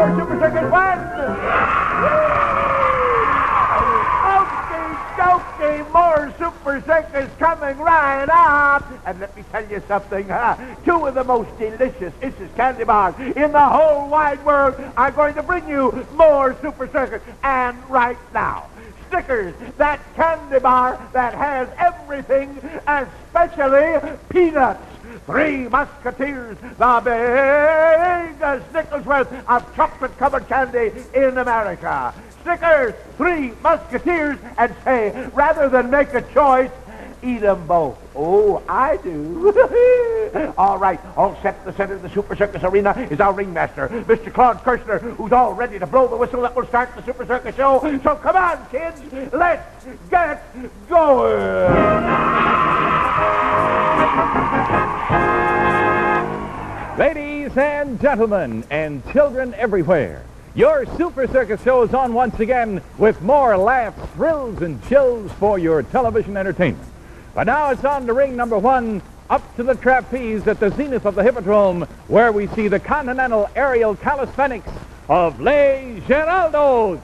more Super Circus win. Okey-dokey, more Super Circus coming right up. And let me tell you something, two of the most delicious candy bars in the whole wide world are going to bring you more Super Circus. And right now, Snickers, that candy bar that has everything, especially peanuts. Three Musketeers, the biggest Snickers worth of chocolate-covered candy in America. Snickers, Three Musketeers, and say, rather than make a choice, eat them both. Oh, I do. All right, all set in the center of the Super Circus arena is our ringmaster, Mr. Claude Kirshner, who's all ready to blow the whistle that will start the Super Circus show. So come on, kids, let's get going. Ladies and gentlemen, and children everywhere, your Super Circus show is on once again with more laughs, thrills, and chills for your television entertainment. But now it's on to ring number one, up to the trapeze at the zenith of the Hippodrome, where we see the continental aerial calisthenics of Les Geraldos.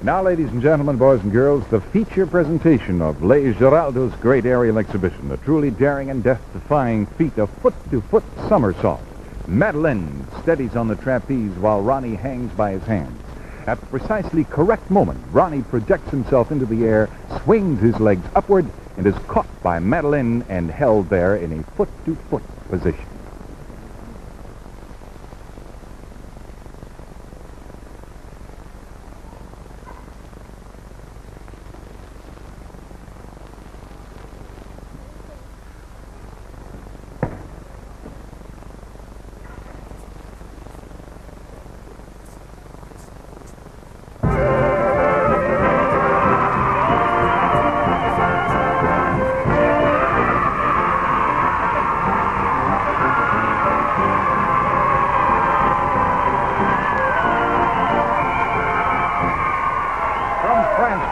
Now, ladies and gentlemen, boys and girls, the feature presentation of Les Giraldo's great aerial exhibition, a truly daring and death-defying feat of foot-to-foot somersault. Madeline steadies on the trapeze while Ronnie hangs by his hands. At the precisely correct moment, Ronnie projects himself into the air, swings his legs upward, and is caught by Madeline and held there in a foot-to-foot position.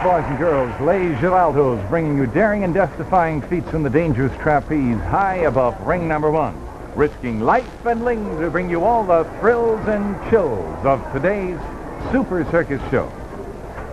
Boys and girls, Les Giraldo's bringing you daring and death-defying feats in the dangerous trapeze high above ring number 1, risking life and ling to bring you all the thrills and chills of today's Super Circus show.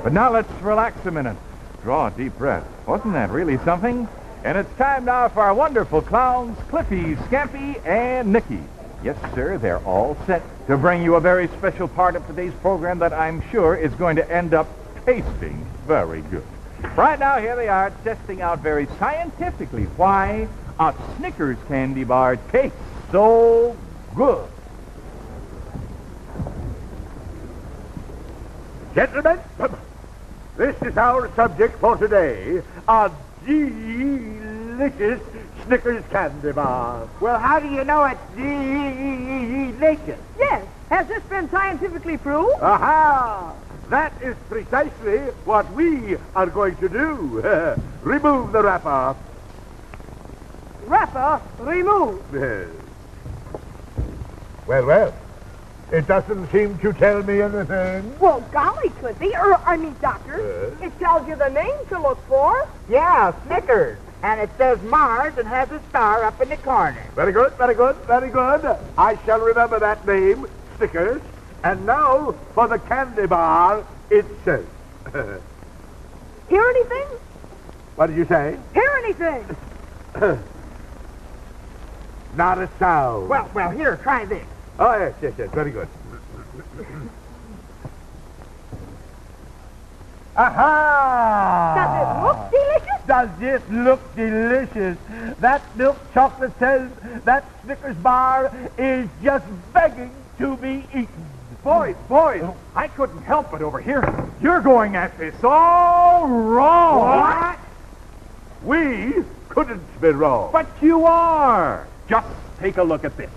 But now let's relax a minute. Draw a deep breath. Wasn't that really something? And it's time now for our wonderful clowns, Cliffy, Scampy, and Nicky. Yes, sir, they're all set to bring you a very special part of today's program that I'm sure is going to end up tasting very good. Right now, here they are testing out very scientifically why a Snickers candy bar tastes so good. Gentlemen, this is our subject for today, a delicious Snickers candy bar. Well, how do you know it's delicious? Yes. Has this been scientifically proved? Aha! That is precisely what we are going to do. Remove the wrapper. Wrapper removed. Well. It doesn't seem to tell me anything. Well, golly, Cliffy, Doctor, it tells you the name to look for. Yeah, Snickers. And it says Mars and has a star up in the corner. Very good. I shall remember that name, Snickers. And now for the candy bar itself. Hear anything? What did you say? Hear anything? Not a sound. Well, here, try this. Oh, yes, very good. Aha! Does it look delicious? Does it look delicious? That milk chocolate says that Snickers bar is just begging to be eaten. Boys, I couldn't help but overhear it. You're going at this all wrong. What? We couldn't be wrong. But you are. Just take a look at this.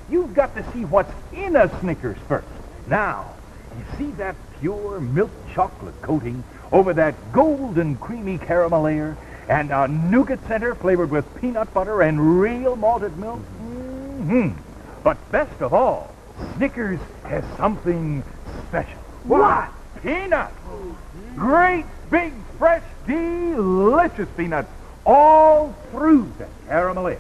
You've got to see what's in a Snickers first. Now, you see that pure milk chocolate coating over that golden creamy caramel layer and a nougat center flavored with peanut butter and real malted milk? Mm-hmm. But best of all, Snickers has something special. What? Peanuts. Great, big, fresh, delicious peanuts all through that caramel layer.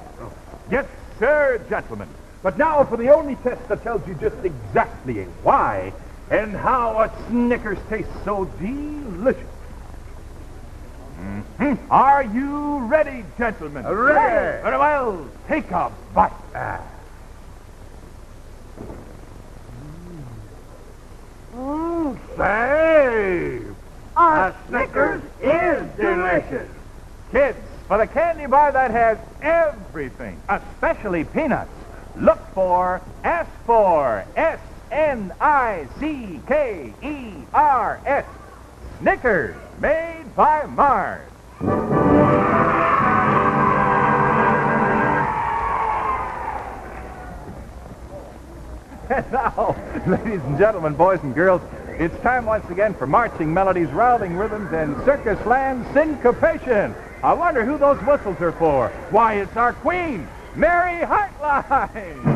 Yes, sir, gentlemen. But now for the only test that tells you just exactly why and how a Snickers tastes so delicious. Mm-hmm. Are you ready, gentlemen? Ready. Very well, take a bite. Say, a Snickers is delicious. Kids, for the candy bar that has everything, especially peanuts, ask for S-N-I-C-K-E-R-S. Snickers, made by Mars. And now, ladies and gentlemen, boys and girls, it's time once again for marching melodies, rousing rhythms, and circus land syncopation. I wonder who those whistles are for. Why, it's our queen, Mary Hartline.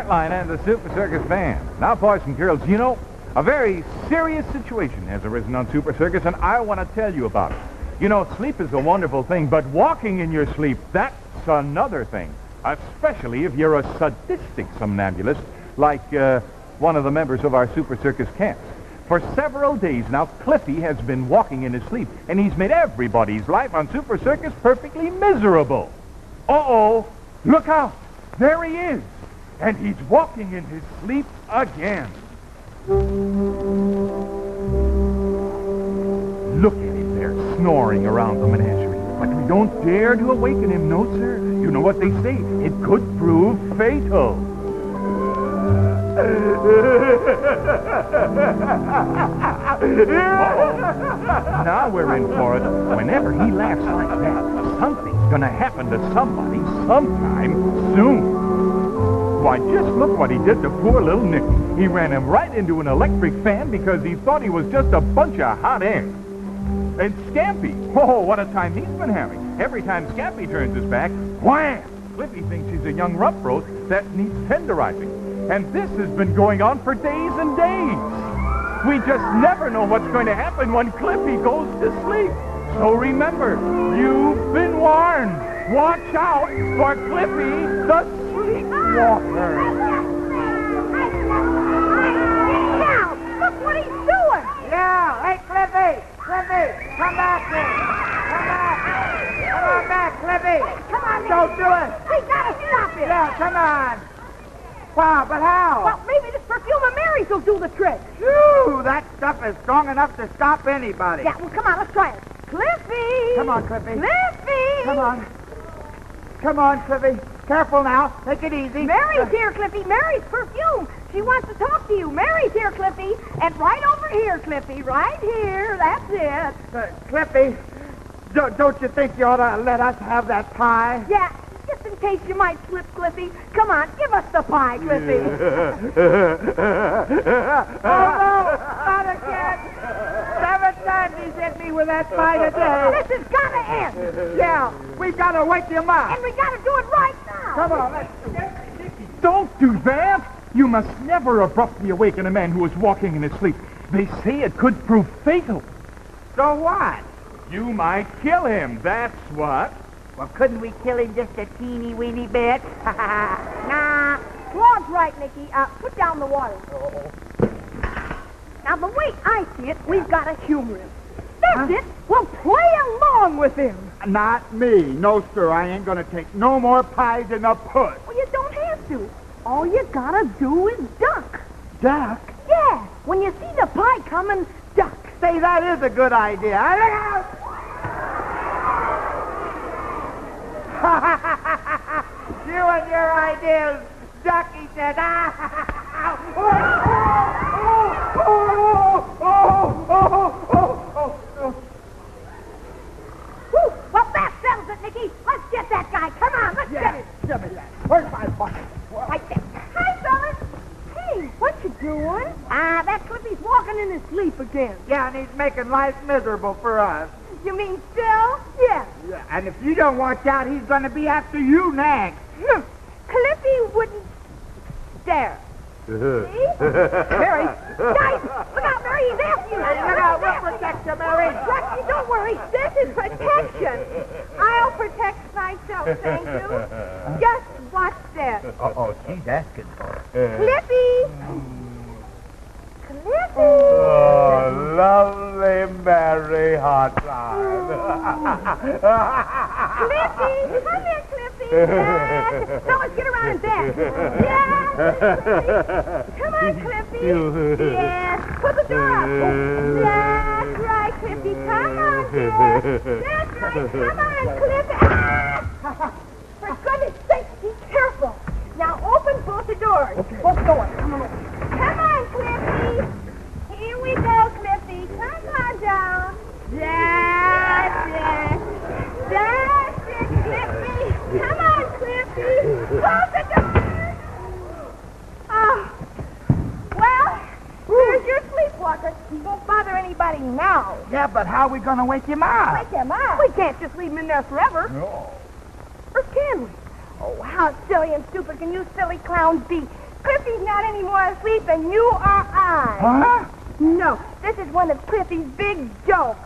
Flatline and the Super Circus Band. Now, boys and girls, you know, a very serious situation has arisen on Super Circus, and I want to tell you about it. You know, sleep is a wonderful thing, but walking in your sleep, that's another thing. Especially if you're a sadistic somnambulist, like one of the members of our Super Circus cast. For several days now, Cliffy has been walking in his sleep, and he's made everybody's life on Super Circus perfectly miserable. Uh-oh, look out. There he is. And he's walking in his sleep again. Look at him there, snoring around the menagerie. But we don't dare to awaken him, no, sir. You know what they say. It could prove fatal. Now we're in for it. Whenever he laughs like that, something's gonna happen to somebody sometime soon. Why, just look what he did to poor little Nicky. He ran him right into an electric fan because he thought he was just a bunch of hot air. And Scampy, oh, what a time he's been having. Every time Scampy turns his back, wham! Cliffy thinks he's a young rump roast that needs tenderizing. And this has been going on for days and days. We just never know what's going to happen when Cliffy goes to sleep. So remember, you've been warned. Watch out for Cliffy the Sleepwalker. Now, look what he's doing. Yeah, hey, Cliffy! Cliffy, come back here. Come back. Come on back, Cliffy. Come on, Don't do it. We gotta stop it. Yeah, come on. Wow, but how? Well, maybe this perfume of Mary's will do the trick. Phew, that stuff is strong enough to stop anybody. Yeah, well, come on, let's try it. Cliffy! Come on, Cliffy. Cliffy! Come on. Come on, Cliffy. Careful now. Take it easy. Mary's here, Cliffy. Mary's perfume. She wants to talk to you. Mary's here, Cliffy. And right over here, Cliffy. Right here. That's it. Cliffy, don't you think you ought to let us have that pie? Yeah, just in case you might slip, Cliffy. Come on, give us the pie, Cliffy. Oh, no, not again. 7 times he's hit me with that pie today. This has got to end. Yeah, we've got to wake him up. And we got to do it right now. Come on, let's... Don't do that. You must never abruptly awaken a man who is walking in his sleep. They say it could prove fatal. So what? You might kill him, that's what. Well, couldn't we kill him just a teeny weeny bit? Nah, Claude's right, Nicky. Put down the water. Now, the way I see it, we've got to humor him. That's it. We'll play along with him. Not me. No, sir. I ain't going to take no more pies in the puss. Well, you don't have to. All you got to do is duck. Duck? Yeah. When you see the pie coming, duck. Say, that is a good idea. Look out! You and your ideas, duck, he said. Whew. Well, that settles it, Nicky. Let's get that guy. Come on, let's get it. Give me that. Where's my bucket? Right there. Hi, fellas. Hey, what you doing? That Cliffy's walking in his sleep again. Yeah, and he's making life miserable for us. You mean still? Yes. Yeah, and if you don't watch out, he's going to be after you next. Cliffy wouldn't dare. See? Mary. Guys, look out, Mary. He's after you. Hey, look out. We'll protect you, Mary. Lucky, don't worry. This is protection. I'll protect myself, thank you. Just watch this. Uh-oh, she's asking for it. Cliffy. Cliffy. Oh, lovely Mary Hotline. Cliffy. Come here, Cliffy. Yes. Now let's get around in bed. Yes. Come on, Cliffy. Yes. Put the door up. That's right, Cliffy. Come on, dear. That's right. Come on, Cliffy. Ah! For goodness sake, be careful. Now open both the doors. Okay. Both doors. Come on, Cliffy. Here we go, Cliffy. Come on down. That's it. That's it, Cliffy. Come on, Cliffy. Close the door. Oh. Well, there's your sleepwalker. He won't bother anybody now. Yeah, but how are we going to wake him up? Wake him up. We can't just leave him in there forever. No. Or can we? Oh, how silly and stupid can you silly clowns be? Cliffy's not any more asleep than you or I. Huh? No, this is one of Cliffy's big jokes.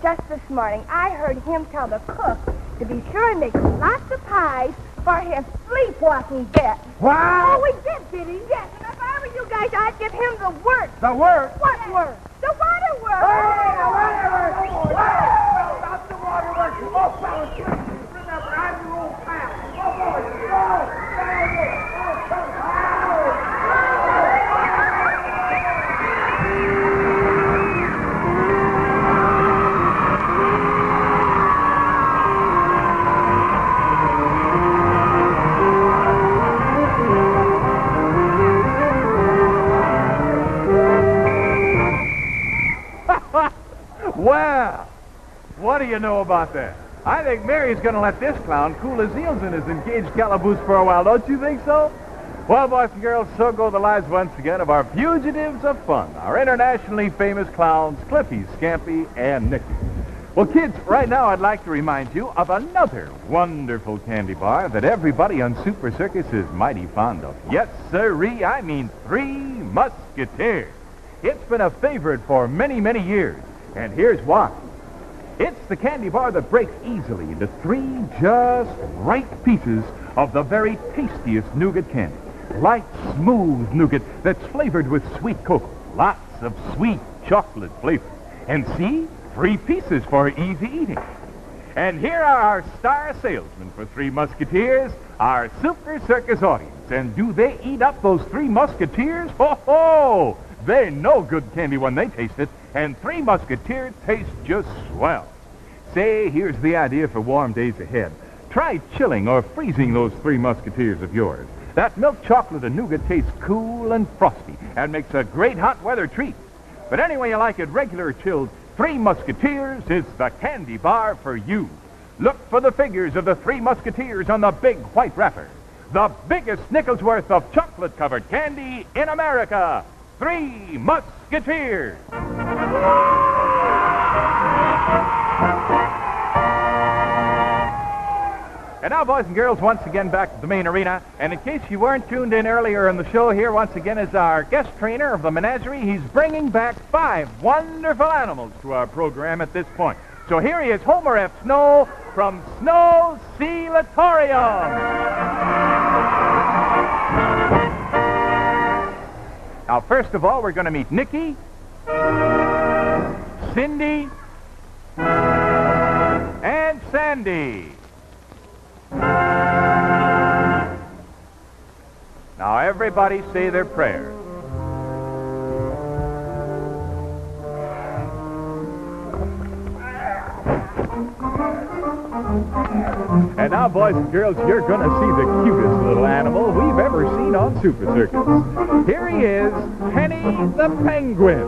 Just this morning, I heard him tell the cook to be sure and make lots of pies for his sleepwalking bet. Wow! Oh, we did he? Yes, and if I were you guys, I'd give him the work. The word. What work? The water work. Hey, the waterworks! Wow! Not the waterworks! Oh, fellas, please. Remember, I'm your old pal. Oh, boy. Well, what do you know about that? I think Mary's going to let this clown cool his heels in his engaged calaboose for a while. Don't you think so? Well, boys and girls, so go the lives once again of our fugitives of fun, our internationally famous clowns, Cliffy, Scampy, and Nicky. Well, kids, right now I'd like to remind you of another wonderful candy bar that everybody on Super Circus is mighty fond of. Yes, sirree, I mean Three Musketeers. It's been a favorite for many, many years. And here's why. It's the candy bar that breaks easily into three just right pieces of the very tastiest nougat candy. Light, smooth nougat that's flavored with sweet cocoa. Lots of sweet chocolate flavor. And see? 3 pieces for easy eating. And here are our star salesmen for Three Musketeers, our Super Circus audience. And do they eat up those Three Musketeers? Ho, ho! They know good candy when they taste it, and Three Musketeers taste just swell. Say, here's the idea for warm days ahead. Try chilling or freezing those Three Musketeers of yours. That milk chocolate and nougat tastes cool and frosty and makes a great hot weather treat. But anyway you like it, regular or chilled, Three Musketeers is the candy bar for you. Look for the figures of the Three Musketeers on the big white wrapper. The biggest nickel's worth of chocolate-covered candy in America. Three Musketeers. And now, boys and girls, once again back to the main arena. And in case you weren't tuned in earlier in the show, here once again is our guest trainer of the menagerie. He's bringing back 5 wonderful animals to our program at this point. So here he is, Homer F. Snow from Snow Sealatorium. Now, first of all, we're going to meet Nicky, Cindy, and Sandy. Now, everybody say their prayers. And now, boys and girls, you're going to see the cutest little animal we've ever seen on Super Circus. Here he is, Penny the Penguin.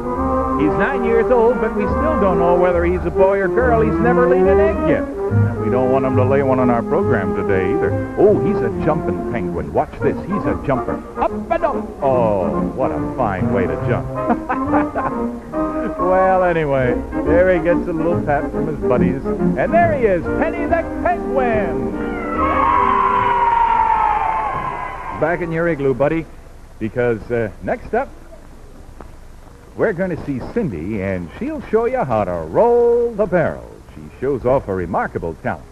He's 9 years old, but we still don't know whether he's a boy or girl. He's never laid an egg yet. And we don't want him to lay one on our program today either. Oh, he's a jumping penguin. Watch this. He's a jumper. Up and up. Oh, what a fine way to jump. Well, anyway, there he gets a little pat from his buddies. And there he is, Penny the Penguin. Back in your igloo, buddy, because next up, we're going to see Cindy, and she'll show you how to roll the barrel. She shows off a remarkable talent.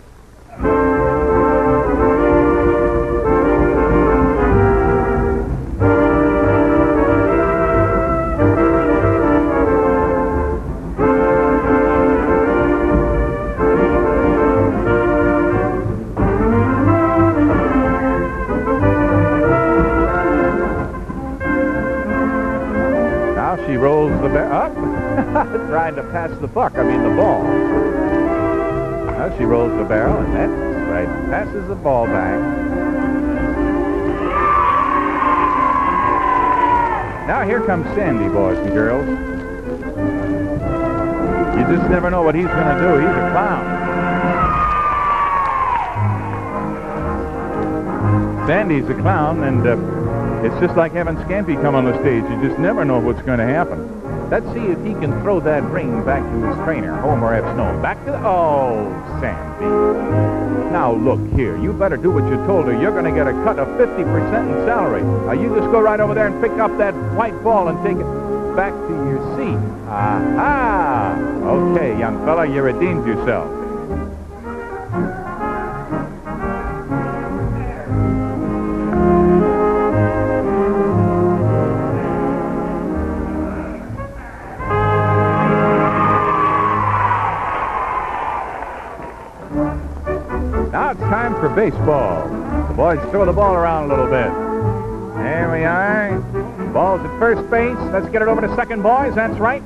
She rolls the barrel up, trying to pass the buck, the ball. Now she rolls the barrel, and that's right, passes the ball back. Now here comes Sandy, boys and girls. You just never know what he's going to do. He's a clown. Sandy's a clown, and it's just like having Scampy come on the stage. You just never know what's going to happen. Let's see if he can throw that ring back to his trainer, Homer F. Snow. Back to the... Oh, Sandy. Now, look here. You better do what you told her. You're going to get a cut of 50% in salary. Now, you just go right over there and pick up that white ball and take it back to your seat. Aha! Okay, young fella, you redeemed yourself. Now it's time for baseball. The boys throw the ball around a little bit. There we are. Ball's at first base. Let's get it over to second, boys. That's right.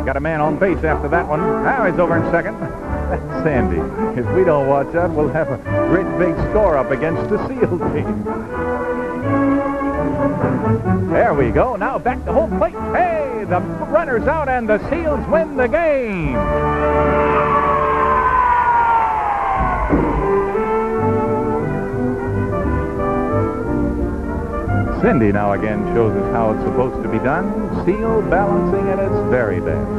Got a man on base after that one. Now he's over in second. That's Sandy. If we don't watch out, we'll have a great big score up against the SEAL team. There we go. Now back to home plate. Hey, the runner's out and the SEALs win the game. Cindy now again shows us how it's supposed to be done. Seal balancing at its very best.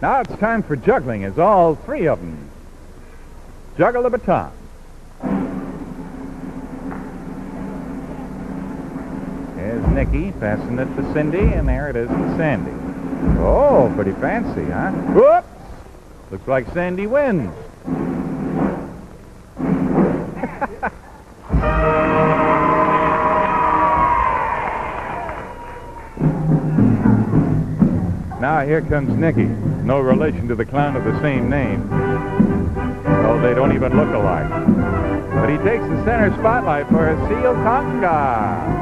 Now it's time for juggling as all three of them juggle the baton. There's Nicky passing it to Cindy, and there it is to Sandy. Oh, pretty fancy, huh? Whoops! Looks like Sandy wins. Now here comes Nicky. No relation to the clown of the same name. Oh, they don't even look alike. But he takes the center spotlight for a seal conga.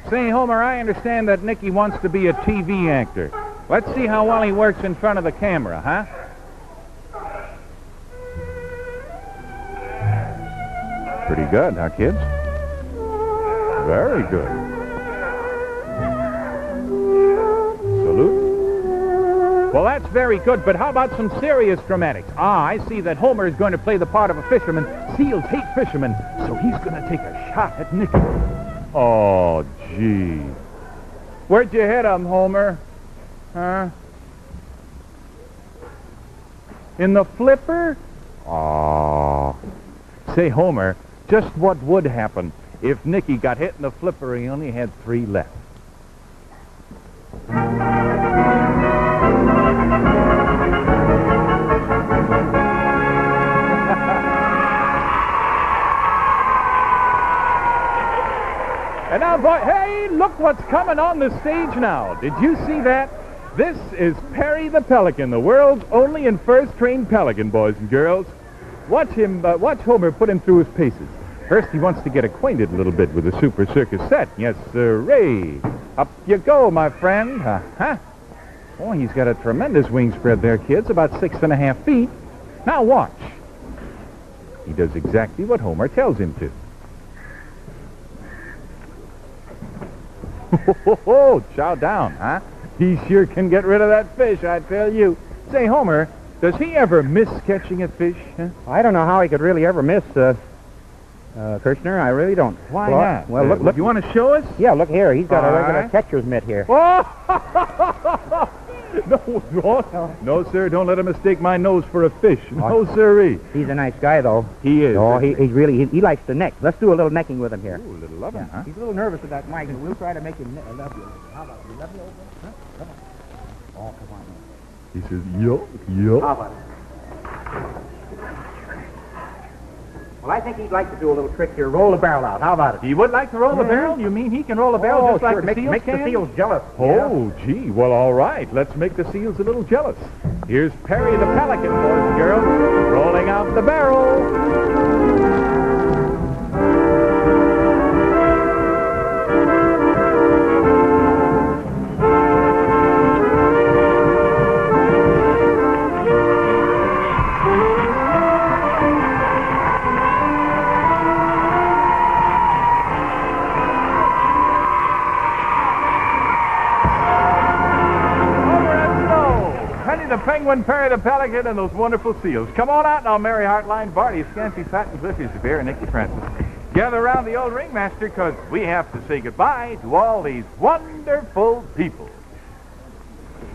Say, Homer, I understand that Nicky wants to be a TV actor. Let's see how well he works in front of the camera, huh? Pretty good, huh, kids? Very good. Salute. Well, that's very good, but how about some serious dramatics? I see that Homer is going to play the part of a fisherman. Seals hate fishermen, so he's going to take a shot at Nicky. Oh, gee. Where'd you hit him, Homer? Huh? In the flipper? Oh. Say, Homer, just what would happen if Nicky got hit in the flipper and he only had 3 left? And now, boy, hey, look what's coming on the stage now. Did you see that? This is Perry the Pelican, the world's only and first trained pelican, boys and girls. Watch Homer put him through his paces. First, he wants to get acquainted a little bit with the Super Circus set. Yes, sir-ree. Up you go, my friend. Uh-huh. Oh, he's got a tremendous wing spread there, kids, about 6.5 feet. Now watch. He does exactly what Homer tells him to. Oh, chow down, huh? He sure can get rid of that fish, I tell you. Say, Homer, does he ever miss catching a fish? Huh? I don't know how he could really ever miss, Kirshner. I really don't. Why not? Well, look. You want to show us? Yeah, look here. He's got a regular catcher's mitt here. Oh! No, sir. Don't let him mistake my nose for a fish. No, sirree. He's a nice guy, though. He is. Oh, he likes to neck. Let's do a little necking with him here. Ooh, a little loving, huh? He's a little nervous about Mike, and we'll try to make him love you. How about you? Love me over? Huh? Come on. Oh, come on. He says, yo. How about it? Well, I think he'd like to do a little trick here. Roll the barrel out. How about it? He would like to roll the barrel? You mean he can roll the barrel just like the seals make can? the seals jealous. Oh, yeah. Gee. Well, all right. Let's make the seals a little jealous. Here's Perry the Pelican, boys and girls, rolling out the barrel. the penguin, Perry the pelican, and those wonderful seals. Come on out now, Mary Hartline, Barty, Scanty, Pat, and Cliffy Severe, and Nicky Francis. Gather around the old ringmaster, because we have to say goodbye to all these wonderful people.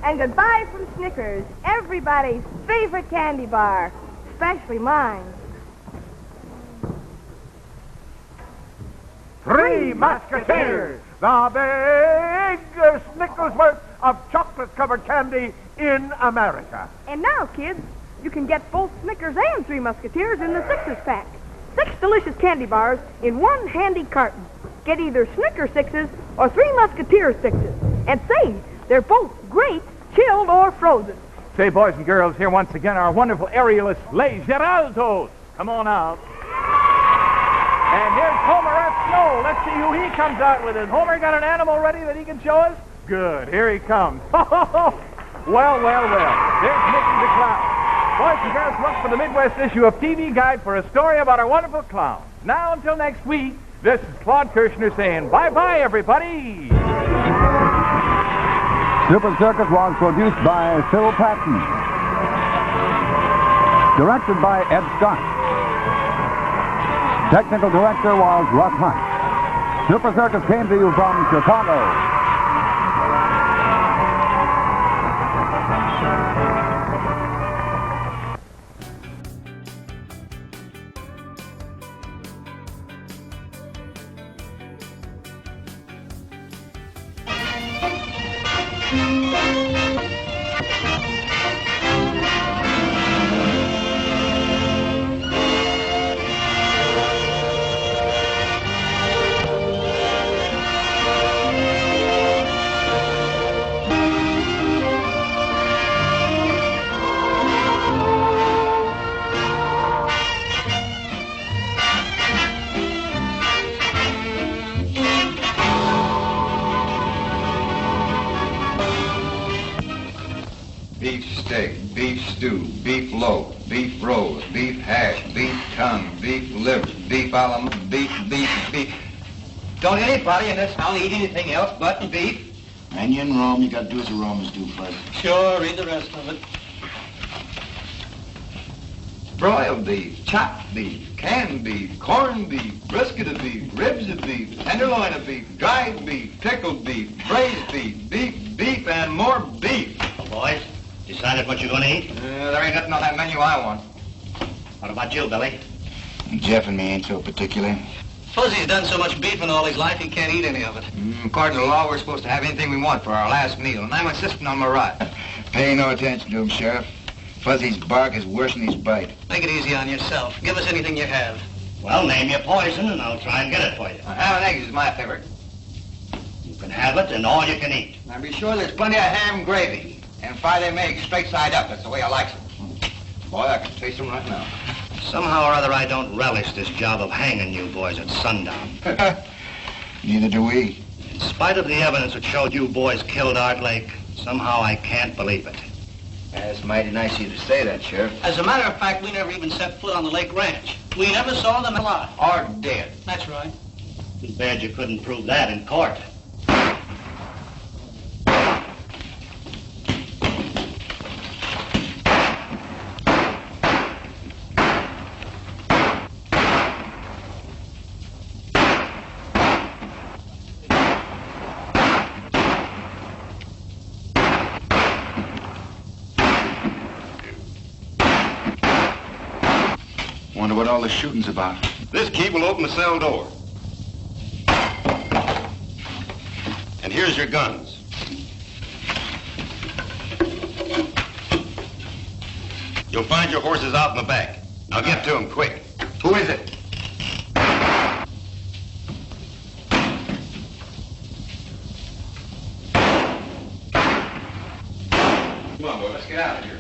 And goodbye from Snickers, everybody's favorite candy bar, especially mine. Three Musketeers, the biggest Snickers worth of chocolate-covered candy in America. And now, kids, you can get both Snickers and Three Musketeers in the Sixes pack. 6 delicious candy bars in one handy carton. Get either Snickers Sixes or Three Musketeers Sixes. And say, they're both great, chilled or frozen. Say, boys and girls, here once again our wonderful aerialists, Les Geraldos. Come on out. And here's Homer F. Snow. Let's see who he comes out with. Has Homer got an animal ready that he can show us? Good. Here he comes. Well. There's Mickey the Clown. Boys and girls, look for the Midwest issue of TV Guide for a story about our wonderful clown. Now, until next week, this is Claude Kirshner saying bye-bye, everybody. Super Circus was produced by Phil Patton. Directed by Ed Scott. Technical director was Russ Hunt. Super Circus came to you from Chicago. Beef steak, beef stew, beef loaf, beef roast, beef hash, beef tongue, beef liver, beef beef. Don't anybody in this town eat anything else but beef? When you're in Rome, you gotta do as the Romans do, Fuzz. Sure, read the rest of it. Broiled beef, chopped beef, canned beef, corned beef, brisket of beef, ribs of beef, tenderloin of beef, dried beef, pickled beef, braised beef, beef, and more beef. Boys, decided what you're gonna eat? There ain't nothing on that menu I want. What about you, Billy? Jeff and me ain't so particular. Fuzzy's done so much beef in all his life, he can't eat any of it. According to the law, we're supposed to have anything we want for our last meal, and I'm insisting on my right. Pay no attention to him, Sheriff. Fuzzy's bark is worse than his bite. Make it easy on yourself. Give us anything you have. Well, name your poison, and I'll try and get it for you. Ham and eggs is my favorite. You can have it, and all you can eat. Now be sure there's plenty of ham gravy, and fry them eggs straight side up. That's the way I like them. Boy, I can taste them right now. Somehow or other, I don't relish this job of hanging you boys at sundown. Neither do we. In spite of the evidence that showed you boys killed Art Lake, somehow I can't believe it. That's mighty nice of you to say that, Sheriff. As a matter of fact, we never even set foot on the Lake Ranch. We never saw them alive. Or dead. That's right. Too bad you couldn't prove that in court. Wonder what all the shooting's about. This key will open the cell door. And here's your guns. You'll find your horses out in the back. Now get to them quick. Who is it? Come on, boy, let's get out of here.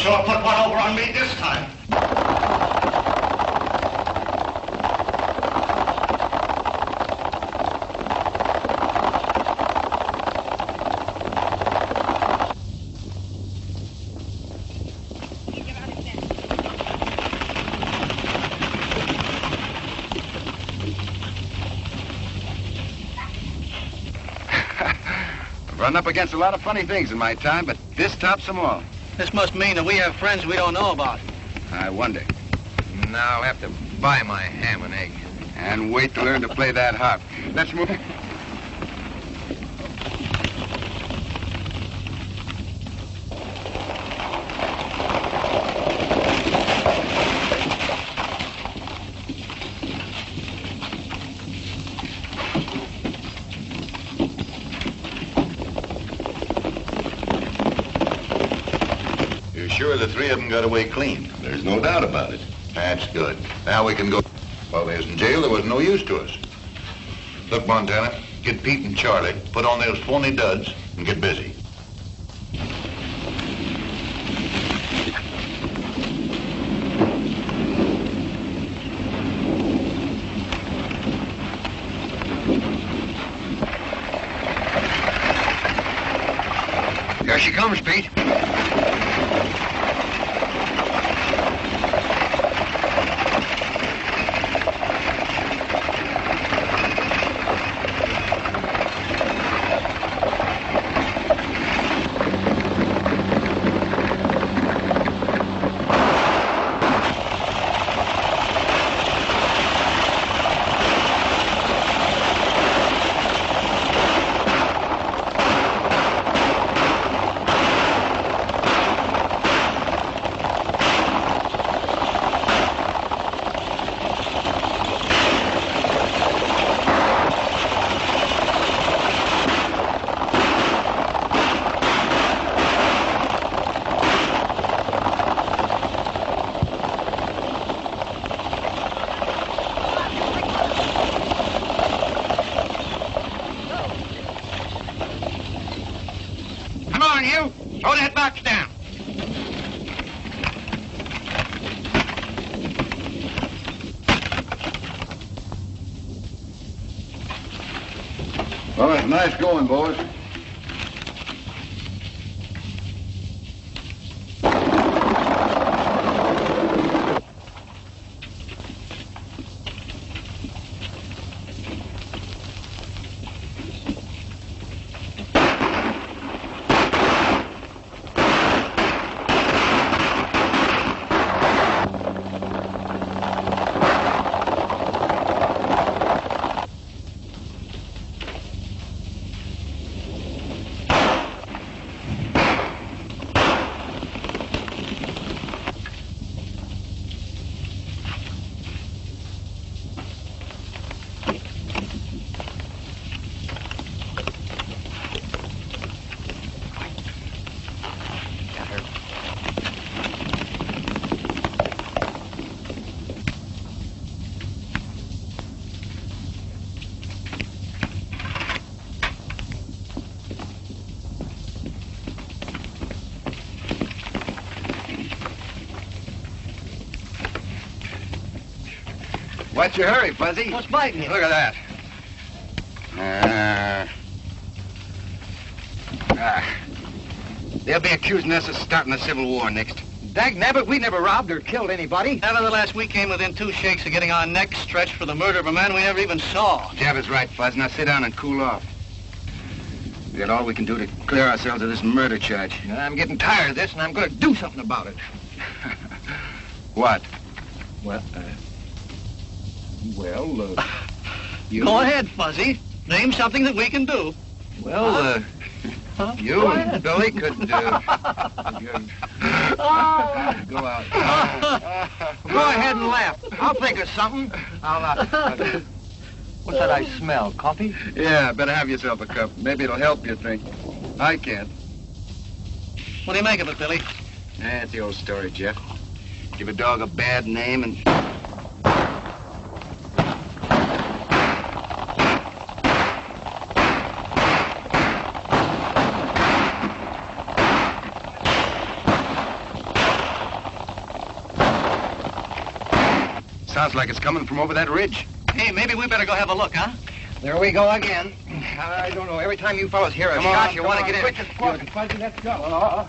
sure put one over on me this time. Run up against a lot of funny things in my time, but this tops them all. This must mean that we have friends we don't know about. I wonder. Now I'll have to buy my ham and egg. And wait to learn to play that harp. Let's move. Sure the three of them got away clean. There's no doubt about it. That's good. Now we can go. While they was in jail, there was no use to us. Look, Montana, get Pete and Charlie, put on those phony duds, and get busy. Here she comes, Pete. Throw that box down. Well, it's nice going, boys. What's your hurry, Fuzzy? What's biting you? Look at that. They'll be accusing us of starting a civil war next. Dagnabbit, we never robbed or killed anybody. Nevertheless, we came within 2 shakes of getting our necks stretched for the murder of a man we never even saw. Jeff is right, Fuzz. Now sit down and cool off. We got all we can do to clear ourselves of this murder charge. I'm getting tired of this, and I'm going to do something about it. What? Well, you... Go ahead, Fuzzy. Name something that we can do. Well, you and Billy could, go out. Go ahead and laugh. I'll think of something. What's that I smell? Coffee? Yeah, better have yourself a cup. Maybe it'll help you think. I can't. What do you make of it, Billy? It's the old story, Jeff. Give a dog a bad name and... Sounds like it's coming from over that ridge. Hey, maybe we better go have a look, huh? There we go again. I don't know. Every time you fellas hear a shot, you want to get in. Quick as fuck. Fuzzy, let's go.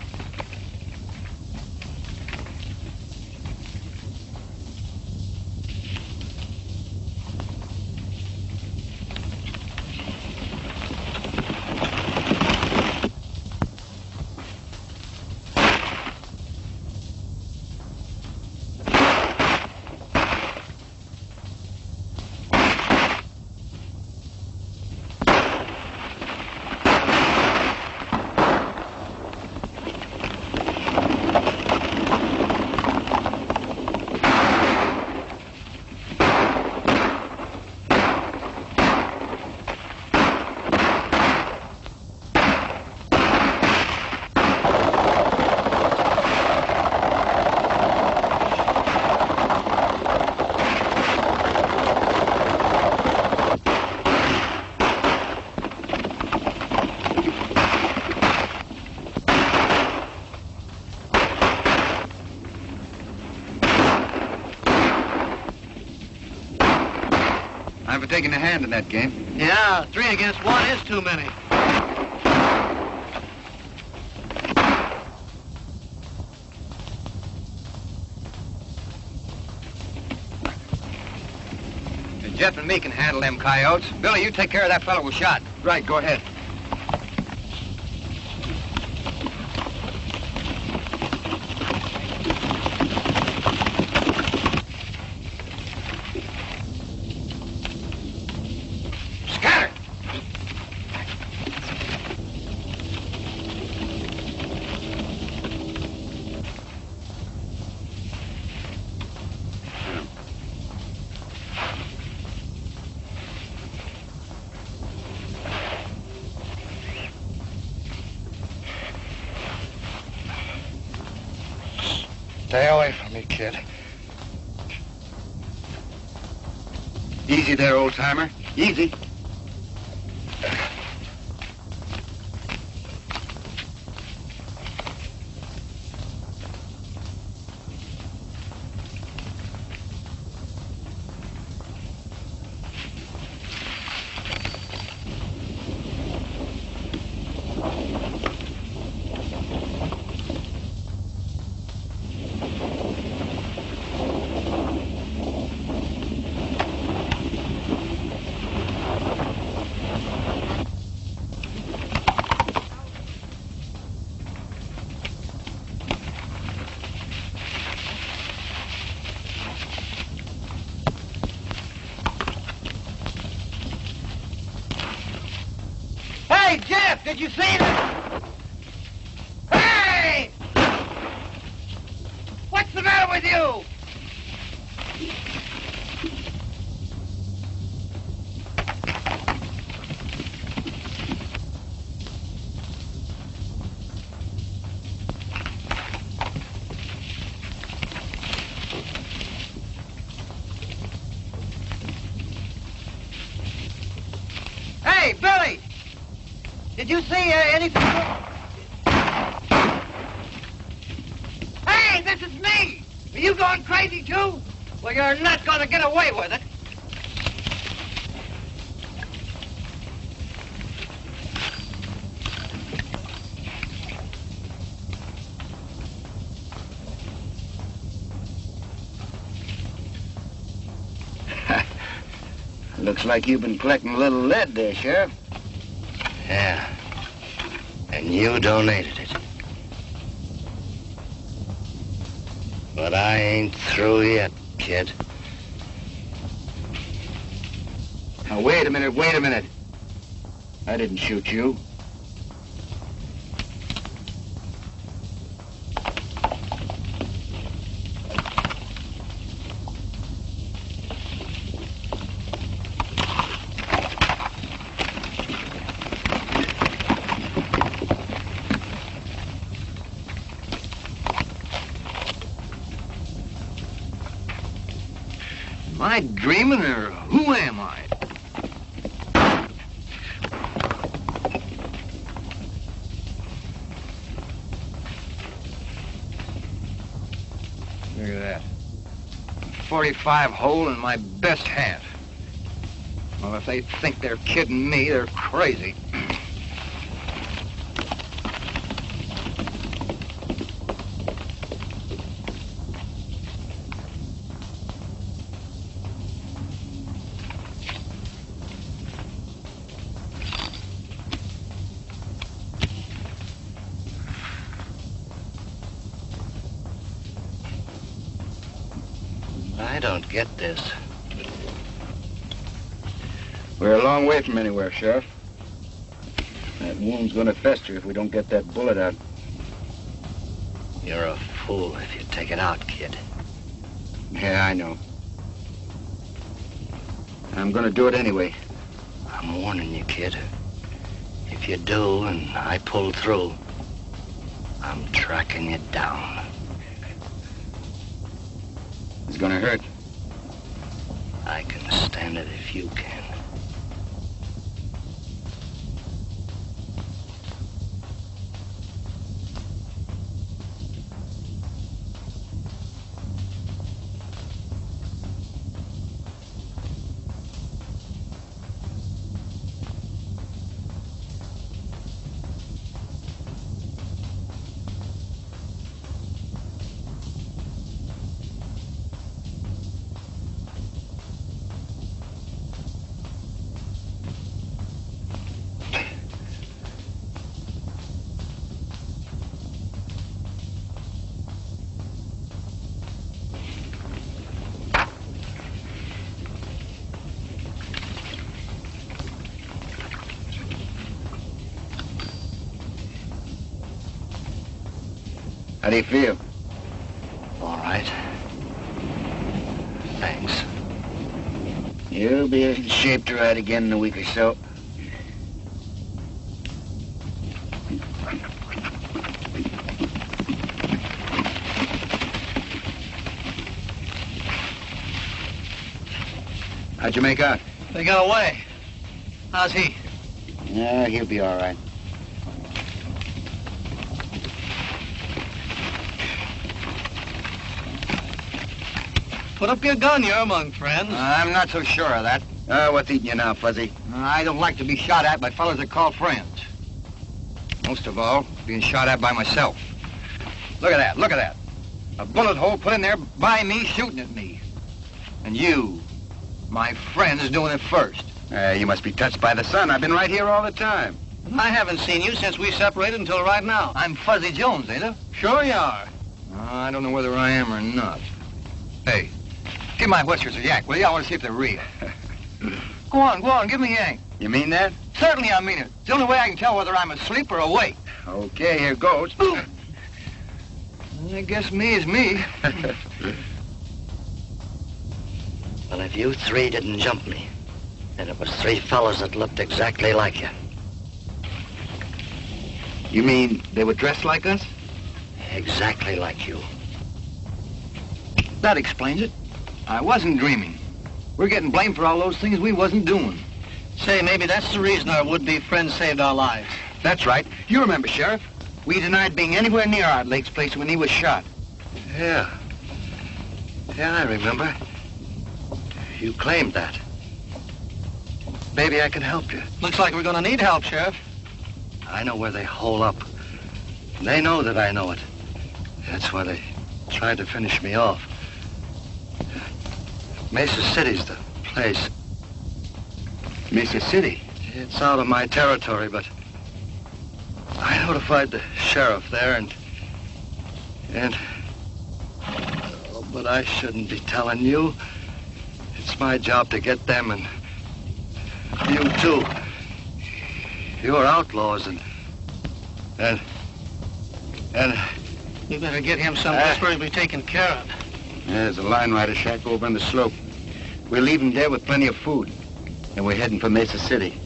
I'm for taking a hand in that game. Yeah, 3 against 1 is too many. Jeff and me can handle them coyotes. Billy, you take care of that fellow who shot. Right, go ahead. Stay away from me, kid. Easy there, old-timer. Easy. Hey, Jeff, did you see that? Hey! What's the matter with you? Hey, Billy! Did you see anything? Hey, this is me! Are you going crazy, too? Well, you're not going to get away with it. Looks like you've been collecting a little lead there, Sheriff. Yeah. And you donated it. But I ain't through yet, kid. Now, wait a minute. I didn't shoot you. Am I dreaming, or who am I? Look at that. .45 hole in my best hat. Well, if they think they're kidding me, they're crazy. I don't get this. We're a long way from anywhere, Sheriff. That wound's gonna fester if we don't get that bullet out. You're a fool if you take it out, kid. Yeah, I know. I'm gonna do it anyway. I'm warning you, kid. If you do and I pull through, I'm tracking you down. It's gonna hurt. I can stand it if you can. How do you feel? All right. Thanks. You'll be in shape to ride again in a week or so. How'd you make out? They got away. How's he? Yeah, he'll be all right. Put up your gun, you're among friends. I'm not so sure of that. What's eating you now, Fuzzy? I don't like to be shot at by fellas that call friends. Most of all, being shot at by myself. Look at that, look at that. A bullet hole put in there by me shooting at me. And you, my friend, is doing it first. You must be touched by the sun. I've been right here all the time. I haven't seen you since we separated until right now. I'm Fuzzy Jones, ain't I? Sure you are. I don't know whether I am or not. Hey, give my whiskers a yank, will you? I want to see if they're real. Go on, give me a yank. You mean that? Certainly I mean it. It's the only way I can tell whether I'm asleep or awake. Okay, here goes. I guess me is me. Well, if you three didn't jump me, then it was three fellas that looked exactly like you. You mean they were dressed like us? Exactly like you. That explains it. I wasn't dreaming. We're getting blamed for all those things we wasn't doing. Say, maybe that's the reason our would-be friend saved our lives. That's right. You remember, Sheriff. We denied being anywhere near Art Lake's place when he was shot. Yeah. Yeah, I remember. You claimed that. Maybe I can help you. Looks like we're gonna need help, Sheriff. I know where they hole up. They know that I know it. That's why they tried to finish me off. Mesa City's the place. Mesa City? It's out of my territory, but I notified the sheriff there and oh, but I shouldn't be telling you. It's my job to get them and you too. You're outlaws and we better get him someplace where he'll be taken care of. There's a line rider shack over on the slope. We're leaving there with plenty of food. And we're heading for Mesa City.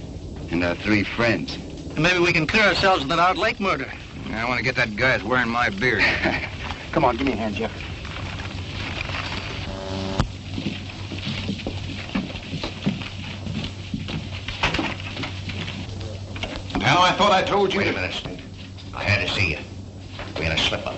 And our three friends. And maybe we can clear ourselves of that Art Lake murder. I want to get that guy that's wearing my beard. Come on, give me a hand, Jeff. Now, I thought I told you. Wait a minute. I had to see you. We had a slip-up.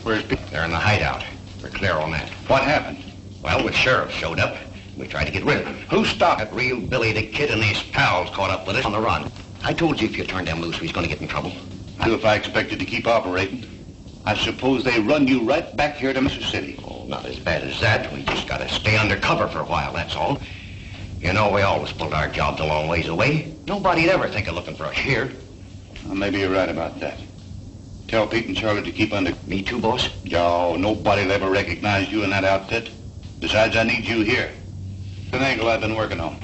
Where's Pete? They're in the hideout. We're clear on that. What happened? Well, the sheriff showed up. We tried to get rid of him. Who stopped it? Real Billy the Kid and his pals caught up with us on the run. I told you if you turned them loose, we was going to get in trouble. If I expected to keep operating, I suppose they run you right back here to Mississippi. Oh, not as bad as that. We just got to stay undercover for a while, that's all. You know, we always pulled our jobs a long ways away. Nobody'd ever think of looking for us here. Well, maybe you're right about that. Tell Pete and Charlie to keep under... Me too, boss? No, nobody'll ever recognize you in that outfit. Besides, I need you here. It's an angle I've been working on.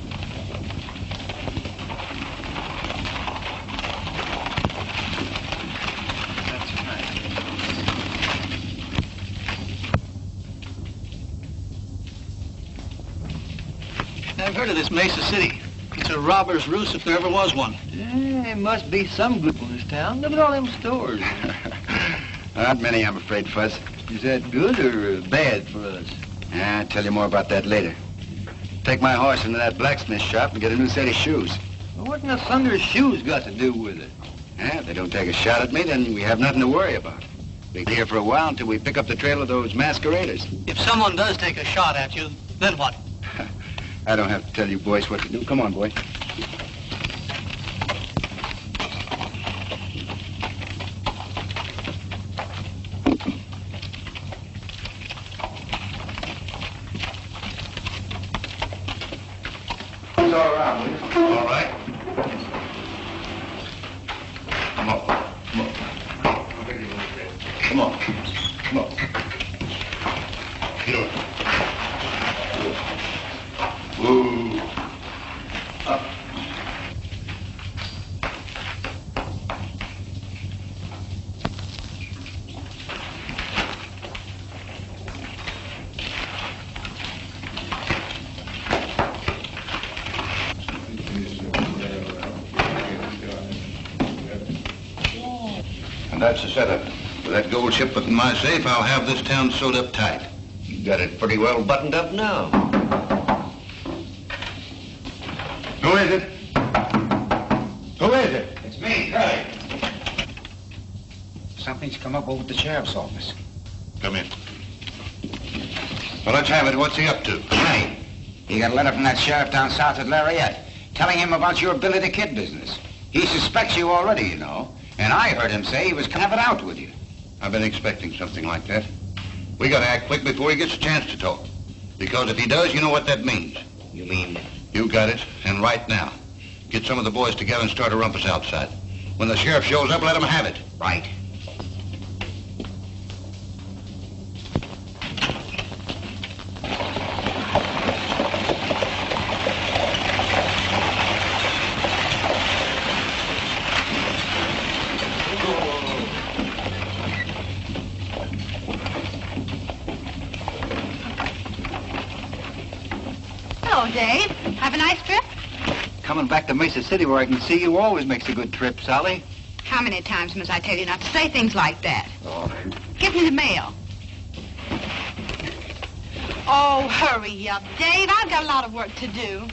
I've heard of this Mesa City. It's a robber's roost if there ever was one. There must be some good in this town. Look at all them stores. Not many, I'm afraid, Fuzz. Is that good or bad for us? I'll tell you more about that later. Take my horse into that blacksmith shop and get a new set of shoes. Well, what in the thunder's shoes got to do with it? If they don't take a shot at me, then we have nothing to worry about. We'll be here for a while until we pick up the trail of those masqueraders. If someone does take a shot at you, then what? I don't have to tell you boys what to do. Come on, boy. It's all around, will you? All right. Come on. Come on. Come on. Come on. Get over. Whoa. Up. And that's the setup. With that gold ship in my safe, I'll have this town sewed up tight. You got it pretty well buttoned up now. Who is it? Who is it? It's me, Curly. Something's come up over at the sheriff's office. Come in. Well, let's have it. What's he up to? Hey, he got a letter from that sheriff down south at Lariat telling him about your Billy the Kid business. He suspects you already, you know. And I heard him say he was having it out with you. I've been expecting something like that. We gotta act quick before he gets a chance to talk. Because if he does, you know what that means. You mean? You got it. And right now. Get some of the boys together and start a rumpus outside. When the sheriff shows up, let him have it. Right. Hello, Dave. Have a nice trip? Coming back to Mesa City where I can see you always makes a good trip, Sally. How many times must I tell you not to say things like that? Oh. Give me the mail. Oh, hurry up, Dave. I've got a lot of work to do.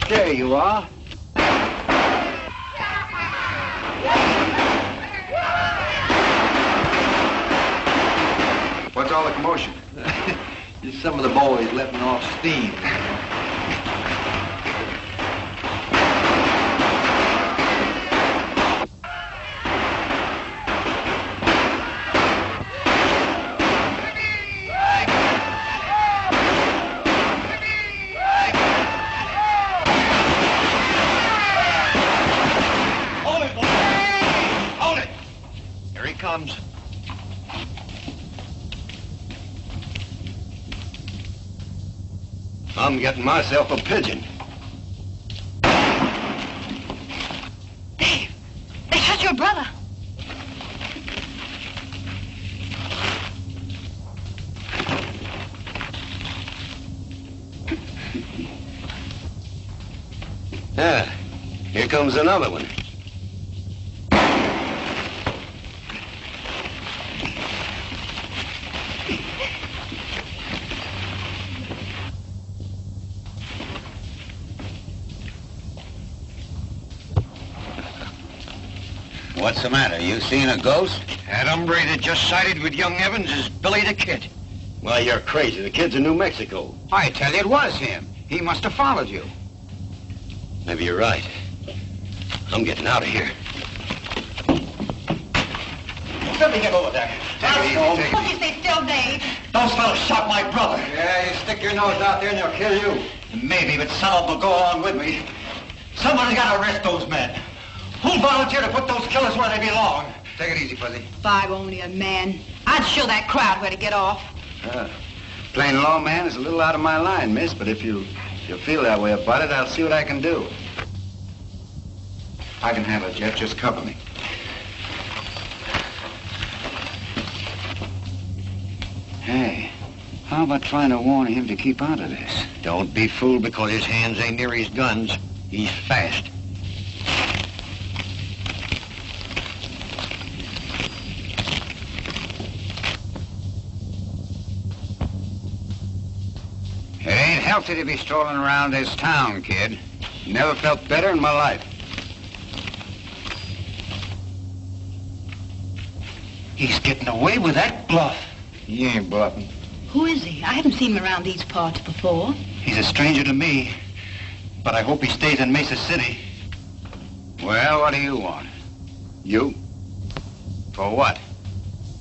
There you are. What's all the commotion? Just some of the boys letting off steam. Hold it, boy. Hold it. Here he comes. I'm getting myself a pigeon. Dave, they shot your brother. Yeah, here comes another one. What's the matter? You seen a ghost? That hombre that just sided with young Evans is Billy the Kid. Well, you're crazy. The kid's in New Mexico. I tell you, it was him. He must have followed you. Maybe you're right. I'm getting out of here. Let me get over there. Take it easy, take it Won't easy. you stay still, Dave? Those fellows shot my brother. Yeah, you stick your nose out there and they'll kill you. Maybe, but some of them will go along with me. Somebody's got to arrest those men. Who'll volunteer to put those killers where they belong? Take it easy, Fuzzy. If I were only a man, I'd show that crowd where to get off. Plain law man is a little out of my line, miss, but if you feel that way about it, I'll see what I can do. I can handle it, Jeff. Just cover me. Hey, how about trying to warn him to keep out of this? Don't be fooled because his hands ain't near his guns. He's fast. It ain't healthy to be strolling around this town, kid. Never felt better in my life. He's getting away with that bluff. He ain't bluffing. Who is he? I haven't seen him around these parts before. He's a stranger to me, but I hope he stays in Mesa City. Well, what do you want? You? For what?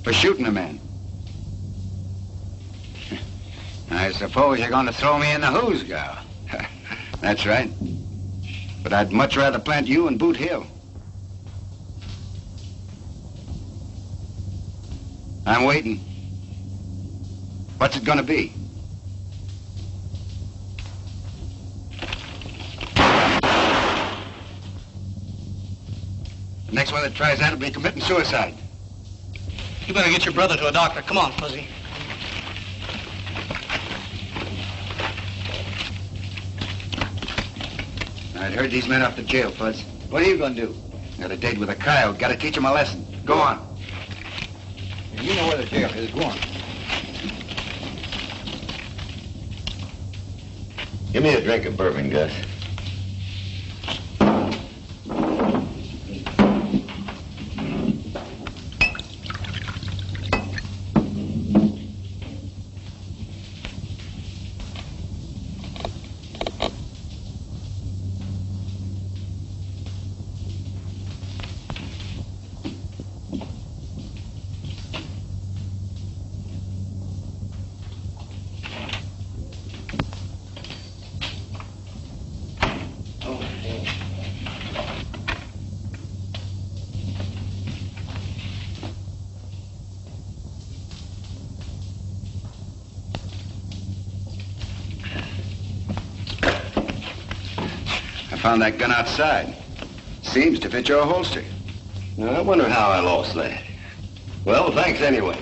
For shooting a man. I suppose you're going to throw me in the hoosgow. That's right. But I'd much rather plant you in Boot Hill. I'm waiting. What's it gonna be? The next one that tries that will be committing suicide. You better get your brother to a doctor. Come on, Fuzzy. I'd heard these men off to jail, Fuzz. What are you gonna do? Got a date with a coyote. Gotta teach him a lesson. Go on. You know where the jail is. Go on. Give me a drink of bourbon, Gus. Found that gun outside. Seems to fit your holster. Now, I wonder how I lost that. Well, thanks anyway.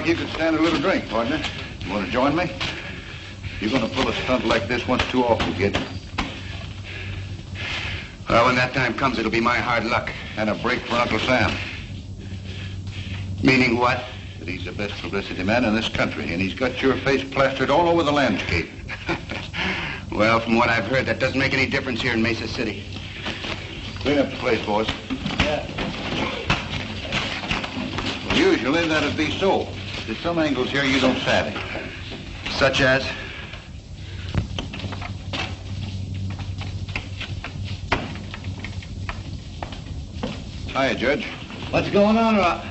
You could stand a little drink, partner. You want to join me? You're going to pull a stunt like this once too often, kid. Well, when that time comes, it'll be my hard luck. And a break for Uncle Sam. Meaning what? That he's the best publicity man in this country, and he's got your face plastered all over the landscape. Well, from what I've heard, that doesn't make any difference here in Mesa City. Clean up the place, boys. Yeah. Usually that'd be so. There's some angles here you don't savvy. Such as? Hiya, Judge. What's going on, Rob?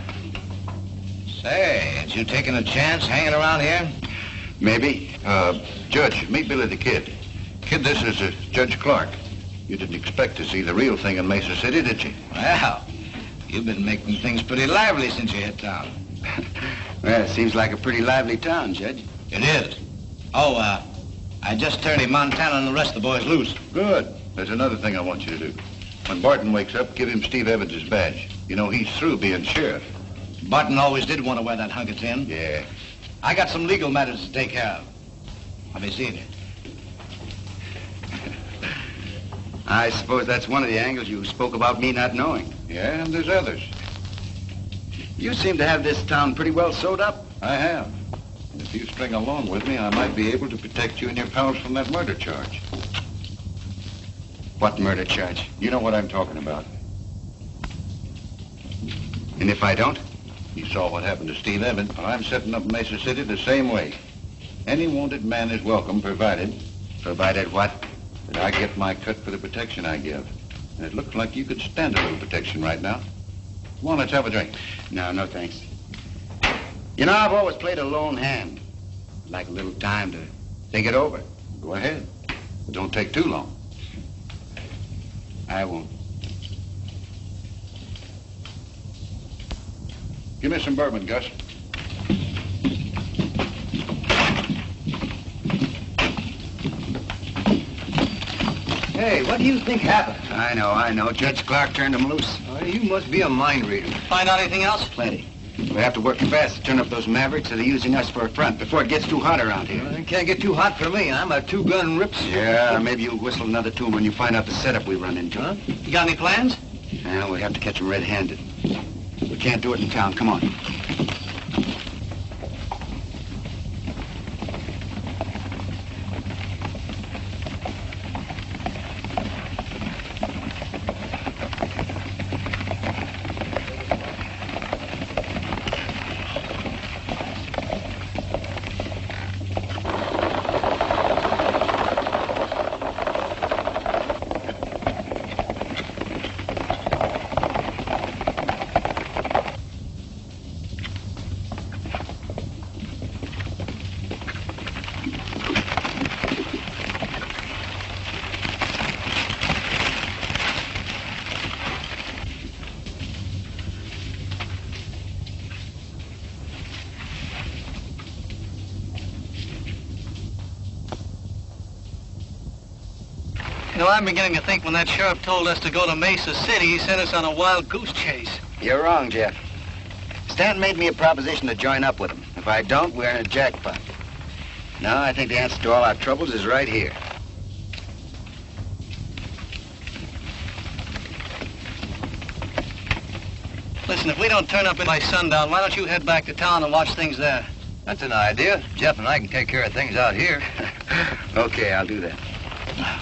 Say, ain't you taking a chance hanging around here? Maybe. Judge, meet Billy the Kid. Kid, this is Judge Clark. You didn't expect to see the real thing in Mesa City, did you? Well, you've been making things pretty lively since you hit town. Well, it seems like a pretty lively town, Judge. It is. Oh, I just turned him Montana and the rest of the boys loose. Good. There's another thing I want you to do. When Barton wakes up, give him Steve Evans' badge. You know, he's through being sheriff. Barton always did want to wear that hunk of tin. Yeah. I got some legal matters to take care of. I'll be seeing you. I suppose that's one of the angles you spoke about me not knowing. Yeah, and there's others. You seem to have this town pretty well sewed up. I have. And if you string along with me, I might be able to protect you and your pals from that murder charge. What murder charge? You know what I'm talking about. And if I don't? You saw what happened to Steve Evans. Well, I'm setting up Mesa City the same way. Any wanted man is welcome, provided... Provided what? That I get my cut for the protection I give. And it looks like you could stand a little protection right now. Come on, let's have a drink. No, thanks. You know, I've always played a lone hand. I'd like a little time to think it over. Go ahead. But don't take too long. I won't. Give me some bourbon, Gus. Hey, what do you think happened? I know. Judge Clark turned him loose. Oh, you must be a mind reader. Find out anything else? Plenty. We have to work fast to turn up those mavericks that are using us for a front before it gets too hot around here. Well, it can't get too hot for me. I'm a two-gun rips. Yeah, or maybe you'll whistle another tune when you find out the setup we run into. Huh? You got any plans? Well, we have to catch them red-handed. We can't do it in town. Come on. You know, I'm beginning to think when that sheriff told us to go to Mesa City, he sent us on a wild goose chase. You're wrong, Jeff. Stanton made me a proposition to join up with him. If I don't, we're in a jackpot. No, I think the answer to all our troubles is right here. Listen, if we don't turn up by sundown, why don't you head back to town and watch things there? That's an idea. Jeff and I can take care of things out here. Okay, I'll do that.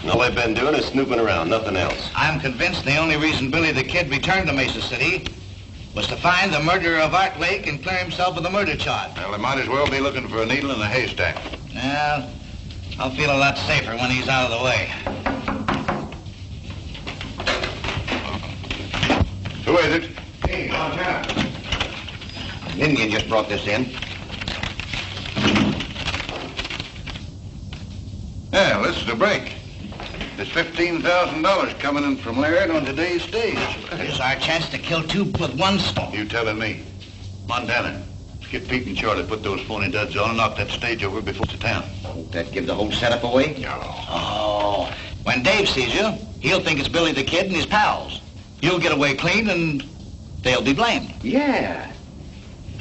All they've been doing is snooping around, nothing else. I'm convinced the only reason Billy the Kid returned to Mesa City was to find the murderer of Art Lake and clear himself of the murder charge. Well, they might as well be looking for a needle in a haystack. Well, I'll feel a lot safer when he's out of the way. Who is it? Hey, Montana. An Indian just brought this in. Yeah, this is a break. There's $15,000 coming in from Laird on today's stage. Here's our chance to kill two with one stone. You telling me. Montana, let's get Pete and Charlie, put those phony duds on and knock that stage over before it's town. Won't that give the whole setup away? No. Oh, when Dave sees you, he'll think it's Billy the Kid and his pals. You'll get away clean and they'll be blamed. Yeah,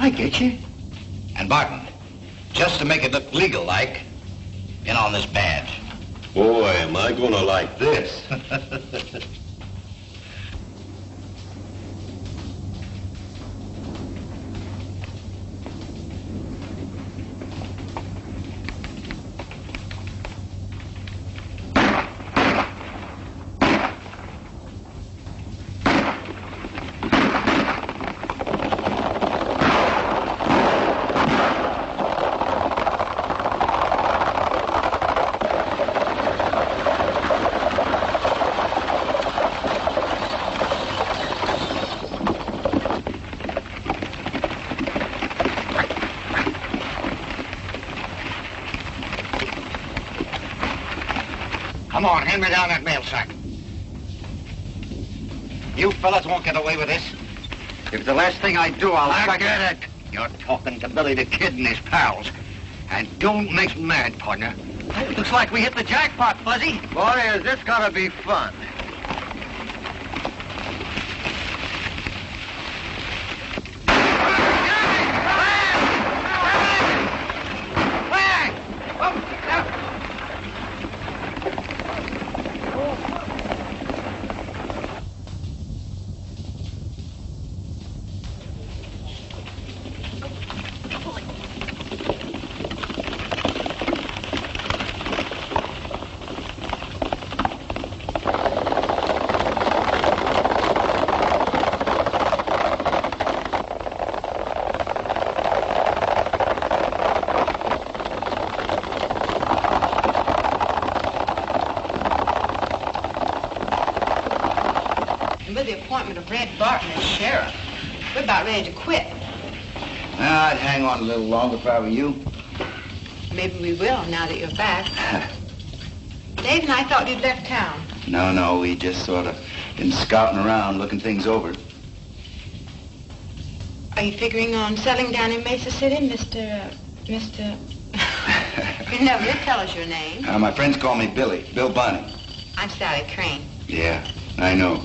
I get you. And Barton, just to make it look legal-like, in on this badge. Boy, am I gonna like this. Come on, hand me down that mail sack. You fellas won't get away with this. If it's the last thing I do, I'll forget it. You're talking to Billy the Kid and his pals. And don't make me mad, partner. Looks like we hit the jackpot, Fuzzy. Boy, is this gonna be fun. We're about ready to quit. I'd hang on a little longer if I were you. Maybe we will, now that you're back. Dave and I thought you'd left town. No, we just sort of been scouting around, looking things over. Are you figuring on settling down in Mesa City, Mr. You never did tell us your name. My friends call me Billy, Bill Bonnie. I'm Sally Crane. Yeah, I know.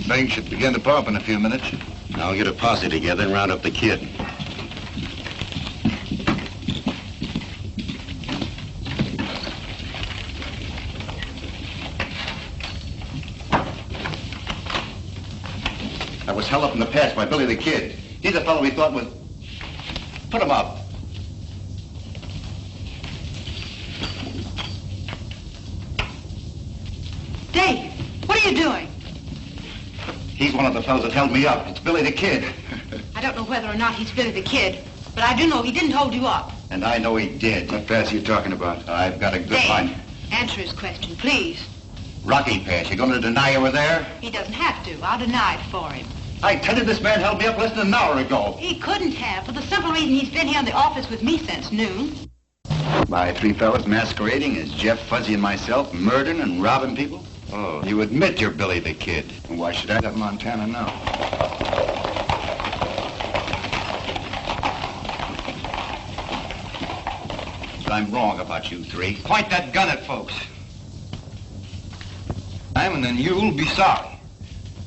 Things should begin to pop in a few minutes. I'll get a posse together and round up the kid. I was held up in the past by Billy the Kid. He's a fellow we thought was... Put him up. Dave, what are you doing? He's one of the fellows that held me up. It's Billy the Kid. I don't know whether or not he's Billy the Kid, but I do know he didn't hold you up. And I know he did. What pass are you talking about? I've got a good Dave, line. answer his question, please. Rocky Pass. You going to deny you were there? He doesn't have to. I'll deny it for him. I tell you, this man held me up less than an hour ago. He couldn't have, for the simple reason he's been here in the office with me since noon. By three fellas masquerading as Jeff, Fuzzy, and myself, murdering and robbing people? Oh, you admit you're Billy the Kid. Why should I let Montana know? I'm wrong about you three. Point that gun at folks. And then you'll be sorry.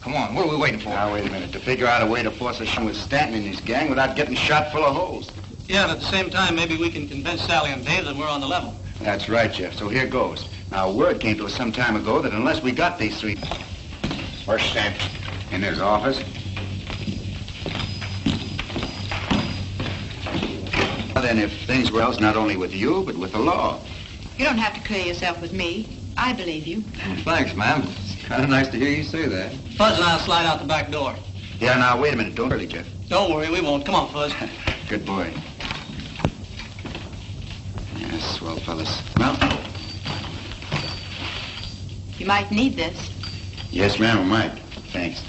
Come on, what are we waiting for? Now, wait a minute. To figure out a way to force a show with Stanton and his gang without getting shot full of holes. Yeah, and at the same time, maybe we can convince Sally and Dave that we're on the level. That's right, Jeff. So here goes. Now, word came to us some time ago that unless we got these three... Where's Stanton? In his office. Well, then, if things were else, not only with you, but with the law. You don't have to clear yourself with me. I believe you. Thanks, ma'am. It's kind of nice to hear you say that. Fuzz and I'll slide out the back door. Yeah, now, wait a minute. Don't hurry, Jeff. Don't worry, we won't. Come on, Fuzz. Good boy. Yes, swell fellas. Well? You might need this. Yes, ma'am, I might. Thanks.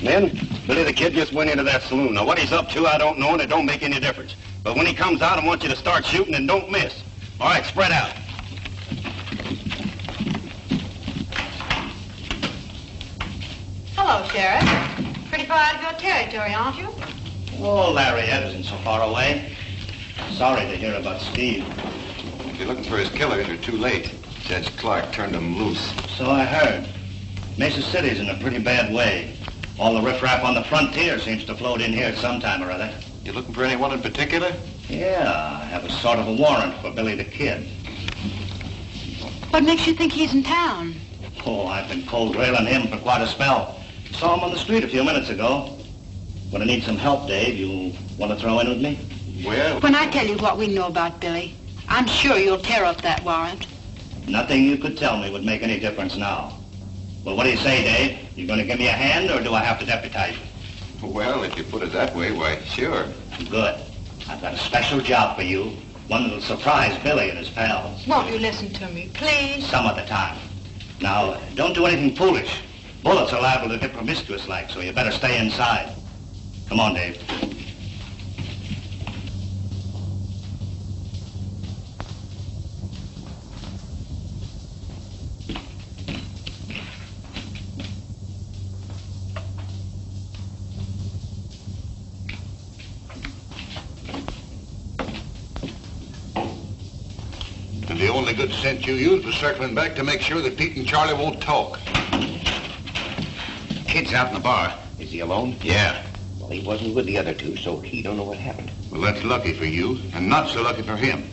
Men, Billy the Kid just went into that saloon. Now, what he's up to, I don't know, and it don't make any difference. But when he comes out, I want you to start shooting and don't miss. All right, spread out. Hello, Sheriff. Pretty far out of your territory, aren't you? Oh, Lariat isn't so far away. Sorry to hear about Steve. If you're looking for his killer, you're too late. Judge Clark turned him loose. So I heard. Mesa City's in a pretty bad way. All the riffraff on the frontier seems to float in here sometime or other. You looking for anyone in particular? Yeah, I have a sort of a warrant for Billy the Kid. What makes you think he's in town? Oh, I've been cold railing him for quite a spell. Saw him on the street a few minutes ago. Gonna need some help, Dave. You want to throw in with me? Well... When I tell you what we know about Billy, I'm sure you'll tear up that warrant. Nothing you could tell me would make any difference now. Well, what do you say, Dave? You gonna give me a hand, or do I have to deputize you? Well, if you put it that way, why, sure. Good. I've got a special job for you. One that'll surprise Billy and his pals. Won't you listen to me, please? Some other time. Now, don't do anything foolish. Bullets are liable to get promiscuous like, so you better stay inside. Come on, Dave. And the only good sense you used was circling back to make sure that Pete and Charlie won't talk. Kid's out in the bar. Is he alone? Yeah. Well, he wasn't with the other two, so he don't know what happened. Well, that's lucky for you, and not so lucky for him.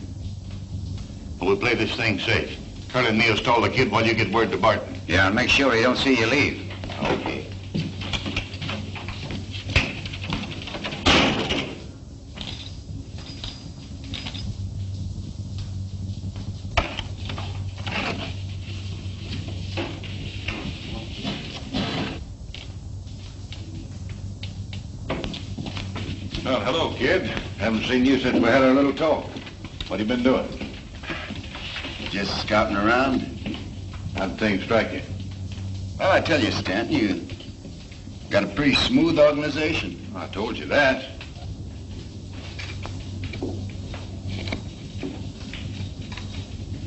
But we'll play this thing safe. Curly and me'll stall the kid while you get word to Barton. Yeah, and make sure he don't see you leave. Okay. Well, hello, kid. Haven't seen you since we had our little talk. What have you been doing? Just scouting around. How'd things strike you? Well, I tell you, Stanton, you got a pretty smooth organization. I told you that.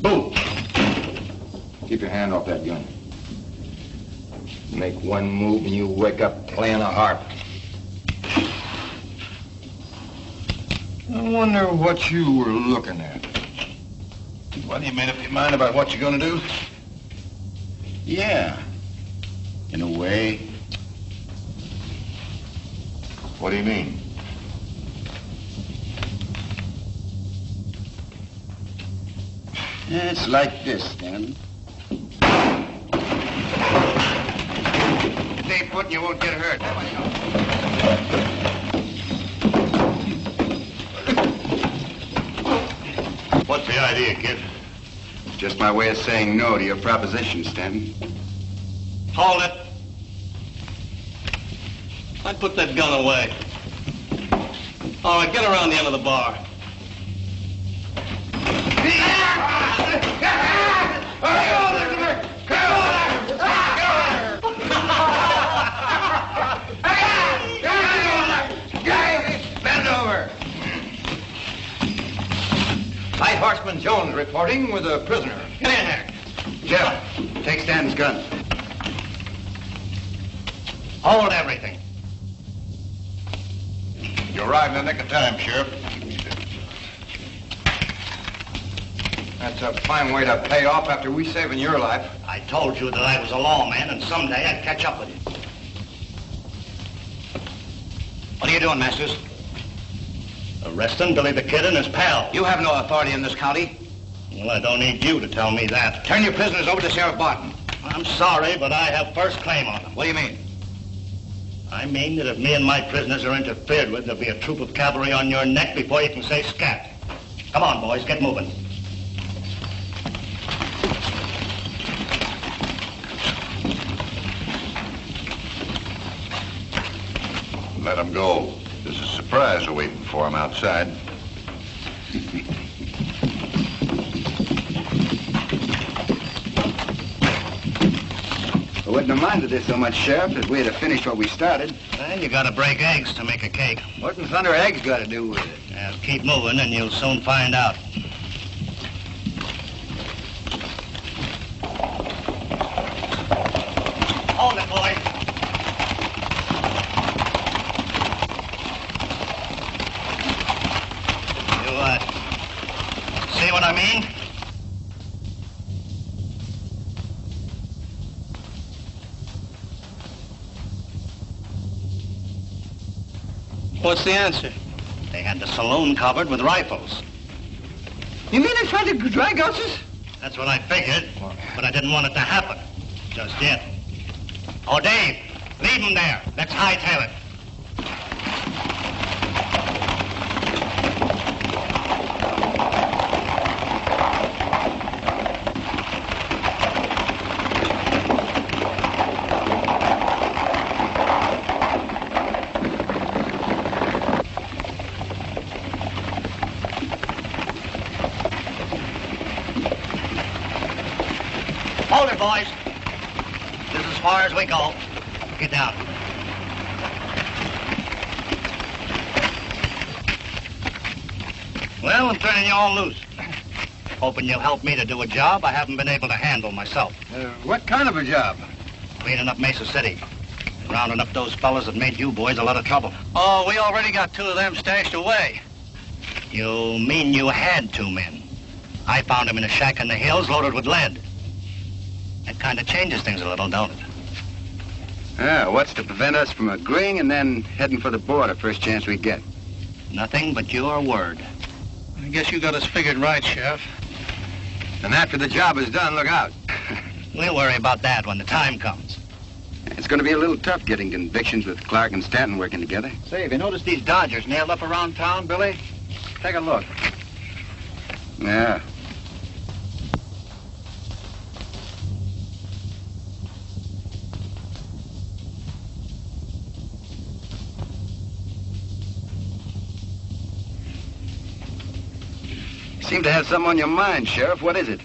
Boom! Keep your hand off that gun. Make one move and you wake up playing a harp. I wonder what you were looking at. Well, you made up your mind about what you're gonna do? Yeah, in a way. What do you mean? It's like this, Stanton. Stay put and you won't get hurt. What's the idea, kid? Just my way of saying no to your proposition, Stanton. Hold it. I'd put that gun away. All right, get around the end of the bar. Bend over. Light Horseman Jones reporting with a prisoner. Get in there. Jeff, take Stanton's gun. Hold everything. You arrived in the nick of time, Sheriff. That's a fine way to pay off after we saving your life. I told you that I was a lawman and someday I'd catch up with you. What are you doing, Masters? Arresting Billy the Kid and his pal. You have no authority in this county. Well, I don't need you to tell me that. Turn your prisoners over to Sheriff Barton. I'm sorry, but I have first claim on them. What do you mean? I mean that if me and my prisoners are interfered with, there'll be a troop of cavalry on your neck before you can say scat. Come on, boys, get moving. Let him go. There's a surprise awaiting for him outside. I wouldn't have minded this so much, Sheriff, if we had finished what we started. And you gotta break eggs to make a cake. What in thunder eggs got to do with it? Now, keep moving and you'll soon find out. Hold it, boys. You, see what I mean? What's the answer? They had the saloon covered with rifles. You mean they tried to drag us? That's what I figured, but I didn't want it to happen. Just yet. Oh, Dave, leave him there. Let's hightail it. Hold it, boys. This is as far as we go. Get down. Well, I'm turning you all loose. Hoping you'll help me to do a job I haven't been able to handle myself. What kind of a job? Cleaning up Mesa City. Rounding up those fellas that made you boys a lot of trouble. Oh, we already got 2 of them stashed away. You mean you had 2 men? I found them in a shack in the hills loaded with lead. That kind of changes things a little, don't it? Yeah, what's to prevent us from agreeing and then heading for the border first chance we get? Nothing but your word. I guess you got us figured right, Sheriff. And after the job is done, look out. We'll worry about that when the time comes. It's going to be a little tough getting convictions with Clark and Stanton working together. Say, have you noticed these Dodgers nailed up around town, Billy? Take a look. Yeah. Seem to have something on your mind, Sheriff. What is it?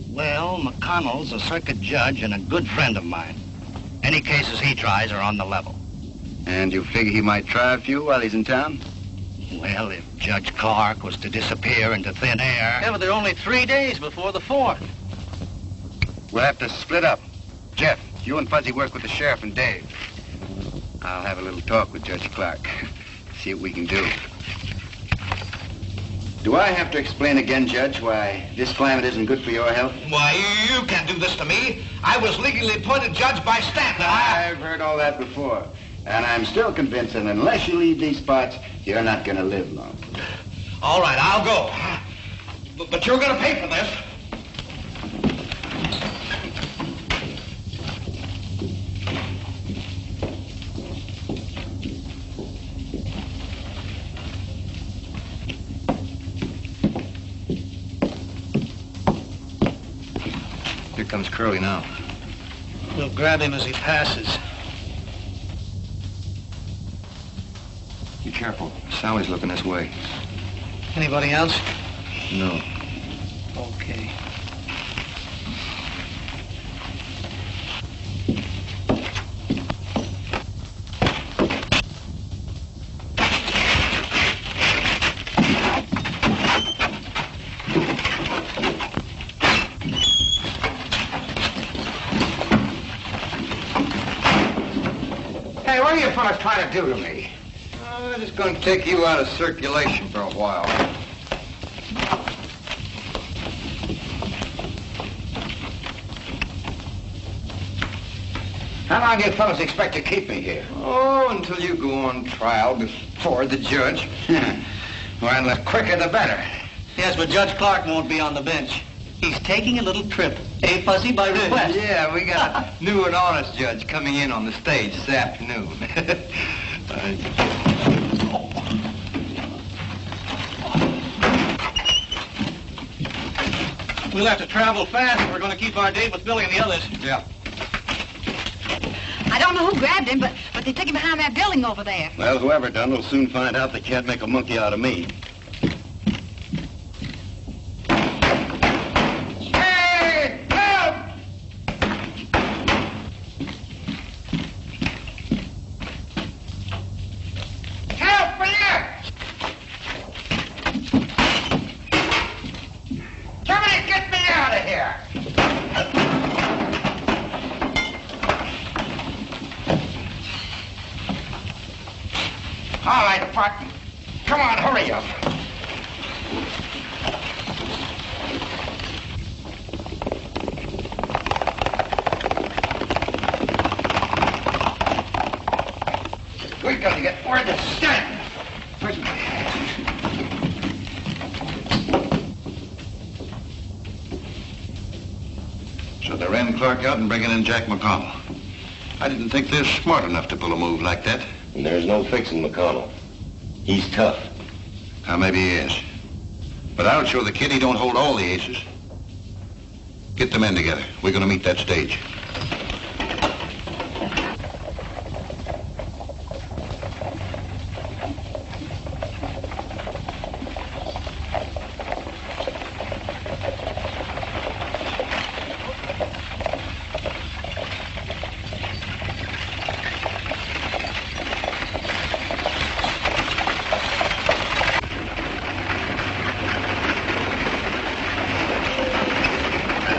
Well, McConnell's a circuit judge and a good friend of mine. Any cases he tries are on the level. And you figure he might try a few while he's in town? Well, if Judge Clark was to disappear into thin air... Yeah, but there are only 3 days before the 4th. We'll have to split up. Jeff, you and Fuzzy work with the sheriff and Dave. I'll have a little talk with Judge Clark. See what we can do. Do I have to explain again, Judge, why this climate isn't good for your health? Why, you can't do this to me. I was legally appointed judge by Stanton. I've heard all that before. And I'm still convinced that unless you leave these parts, you're not going to live long. All right, I'll go. But you're going to pay for this. Here comes Curly now. We'll grab him as he passes. Be careful. Sally's looking this way. Anybody else? No. Okay. Hey, what are you fellas trying to do to me? I'm just going to take you out of circulation for a while. How long do you fellas expect to keep me here? Oh, until you go on trial before the judge. Well, the quicker the better. Yes, but Judge Clark won't be on the bench. He's taking a little trip. Eh, Fuzzy, by request? Yeah, we got a new and honest judge coming in on the stage this afternoon. We'll have to travel fast if we're going to keep our date with Billy and the others. Yeah. I don't know who grabbed him, but they took him behind that building over there. Well, whoever done will soon find out they can't make a monkey out of me. Hey, help! Help me! Somebody get me out of here! All right, Buck. Come on, hurry up. We gotta get word to Stanton. prison. So they ran Clark out and bringing in Jack McConnell. I didn't think they're smart enough to pull a move like that. And there's no fixing McConnell. He's tough. Maybe he is. But I'll show the kid he don't hold all the aces. Get the men together. We're going to meet that stage.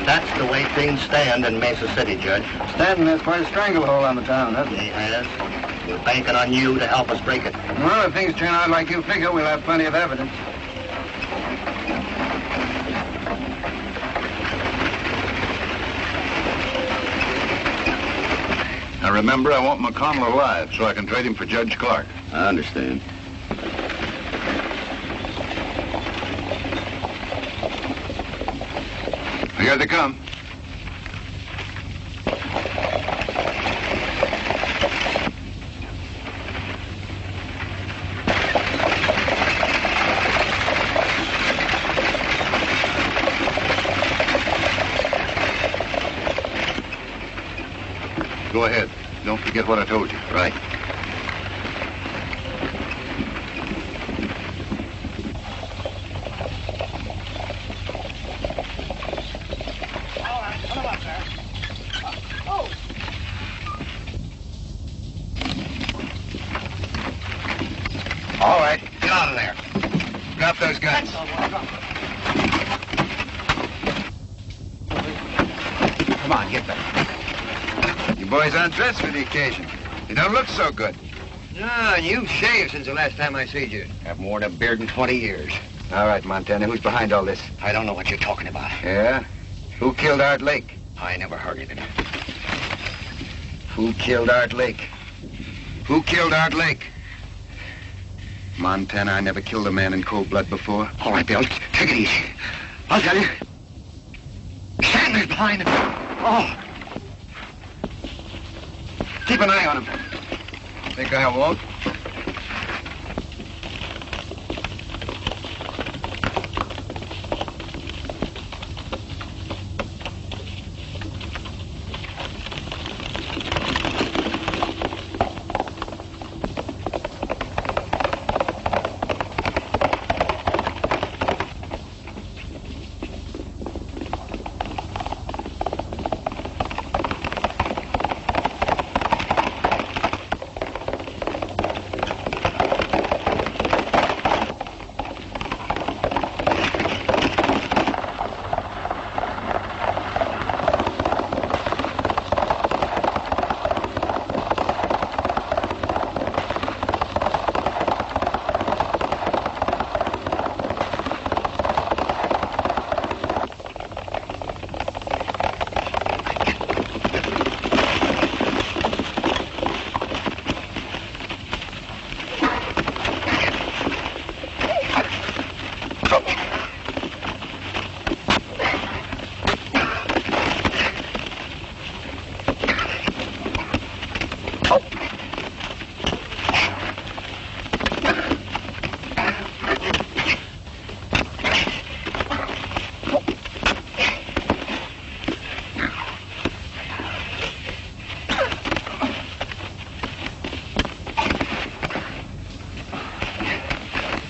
That's the way things stand in Mesa City, Judge. Stanton has quite a stranglehold on the town, hasn't he? He has. We're banking on you to help us break it. Well, if things turn out like you figure, we'll have plenty of evidence. Now remember, I want McConnell alive so I can trade him for Judge Clark. I understand. Here they come. Go ahead. Don't forget what I told you. Right. All right, get out of there. Drop those guns. Come on, get back. You boys undressed for the occasion. You don't look so good. No, you've shaved since the last time I seen you. Haven't worn a beard in 20 years. All right, Montana, who's behind all this? I don't know what you're talking about. Yeah? Who killed Art Lake? I never heard of him. Who killed Art Lake? Who killed Art Lake? Montana, I never killed a man in cold blood before. All right, Bill, take it easy. I'll tell you. Sanders behind him. Oh. Keep an eye on him. Think I won't?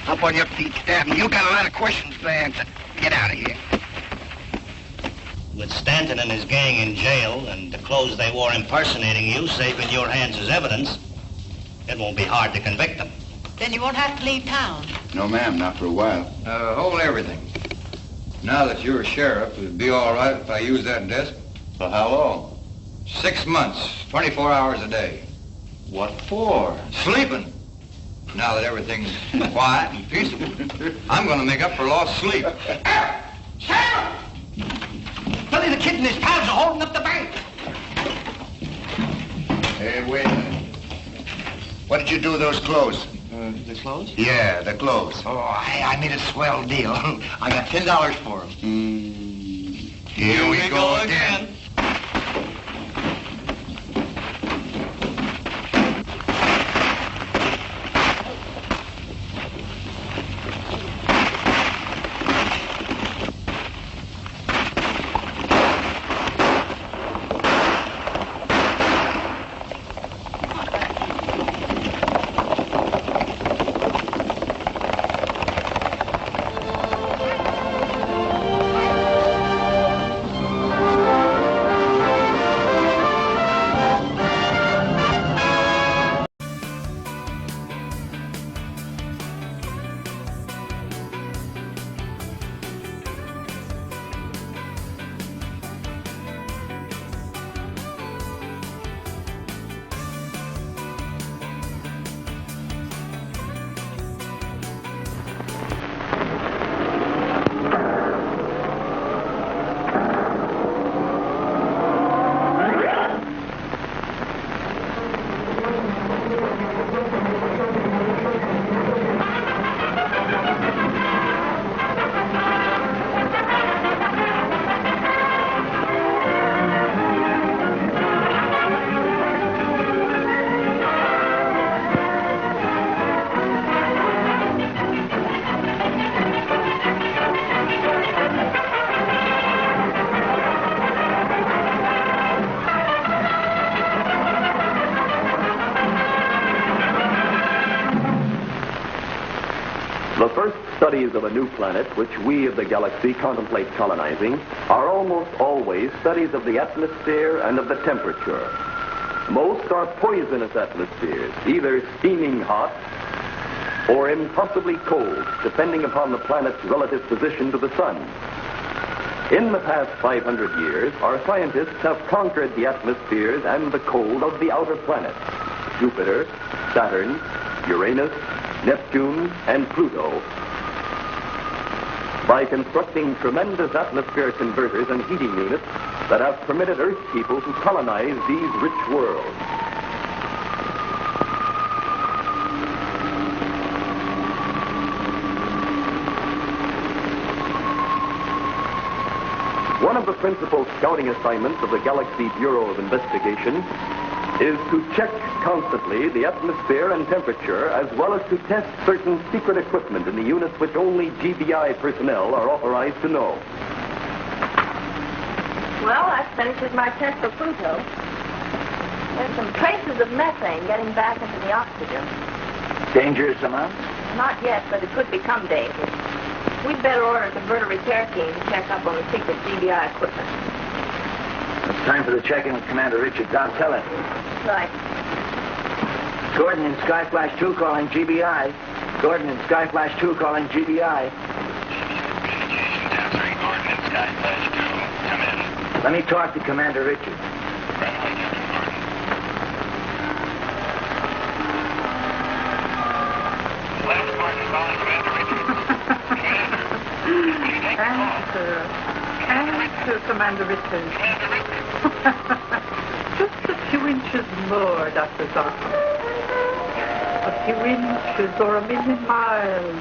Up on your feet, Stanton. You got a lot of questions to answer. Get out of here. With Stanton and his gang in jail and the clothes they wore impersonating you safe in your hands as evidence, it won't be hard to convict them. Then you won't have to leave town. No, ma'am, not for a while. Hold everything. Now that you're a sheriff, it'd be all right if I use that desk. For how long? 6 months, 24 hours a day. What for? Sleeping. Now that everything's quiet and peaceful, I'm going to make up for lost sleep. Sheriff! Billy the Kid and his pals are holding up the bank. Hey, wait a minute. What did you do with those clothes? the clothes? Yeah, the clothes. Oh, I made a swell deal. I got $10 for them. Here we go again. The first studies of a new planet, which we of the galaxy contemplate colonizing, are almost always studies of the atmosphere and of the temperature. Most are poisonous atmospheres, either steaming hot or impossibly cold, depending upon the planet's relative position to the sun. In the past 500 years, our scientists have conquered the atmospheres and the cold of the outer planets: Jupiter, Saturn, Uranus, Neptune, and Pluto. By constructing tremendous atmosphere converters and heating units that have permitted Earth people to colonize these rich worlds. One of the principal scouting assignments of the Galaxy Bureau of Investigation is to check constantly the atmosphere and temperature, as well as to test certain secret equipment in the units which only GBI personnel are authorized to know. Well, that finishes my test for Pluto. There's some traces of methane getting back into the oxygen. Dangerous amounts? Not yet, but it could become dangerous. We'd better order a converter repair team to check up on the secret GBI equipment. It's time for the check-in with Commander Richards. I'll tell him. Right. Gordon in Skyflash 2 calling GBI. Gordon in Skyflash 2 calling GBI. Answering Gordon in Skyflash 2. Come in. Let me talk to Commander Richards. Last Gordon calling Commander Richards. Answer, Commander Richards. Just a few inches more, Dr. Zarkov. A few inches or a million miles.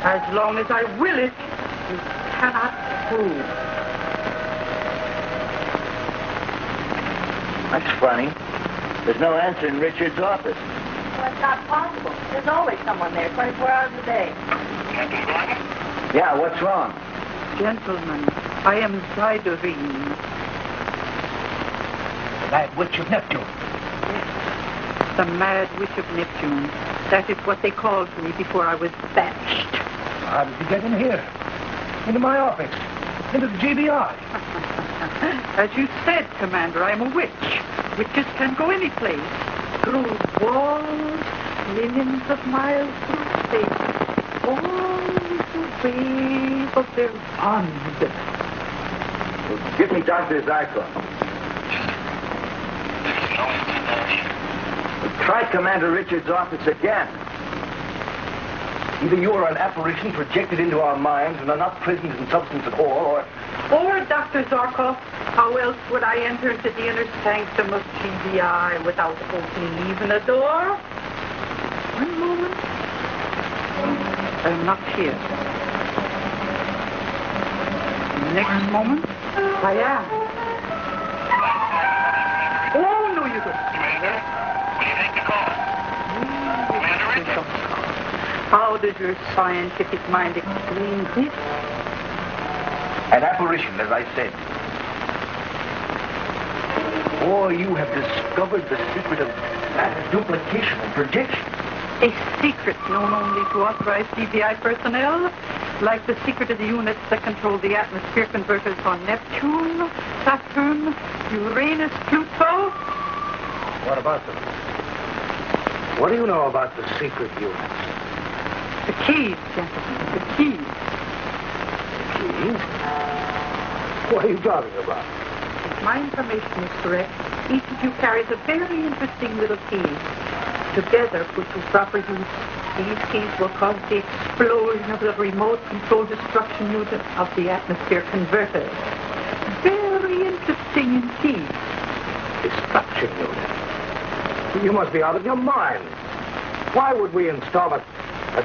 As long as I will it, you cannot prove. That's funny. There's no answer in Richards' office. Well, it's not possible. There's always someone there, 24 hours a day. Captain Gordon? Yeah, what's wrong? Gentlemen, I am Zyderine. The Mad Witch of Neptune. Yes, the Mad Witch of Neptune. That is what they called me before I was banished. How did you get in here? Into my office? Into the GBI? As you said, Commander, I am a witch. Witches can go any place. Through walls, millions of miles through space. All the wave of their wand. Give me Dr. Zarkov. Try Commander Richards' office again. Either you are an apparition projected into our minds and are not present in substance at all, or Dr. Zarkov, how else would I enter into the inner sanctum of GBI without opening even a door? One moment. I am not here. Next moment, I am. Oh, no, you don't. Commander, will you take the call? Commander Richards. How does your scientific mind explain this? An apparition, as I said. Boy, you have discovered the secret of matter duplication and projection. A secret known only to authorized GBI personnel, like the secret of the units that control the atmosphere converters on Neptune, Saturn, Uranus, Pluto. What about them? What do you know about the secret units? The keys, gentlemen, the keys. Keys? What are you talking about? If my information is correct, each of you carries a very interesting little key. Together, put to proper use, these keys will cause the explosion of the remote control destruction unit of the atmosphere converter. Very interesting indeed. Destruction unit? You must be out of your mind. Why would we install a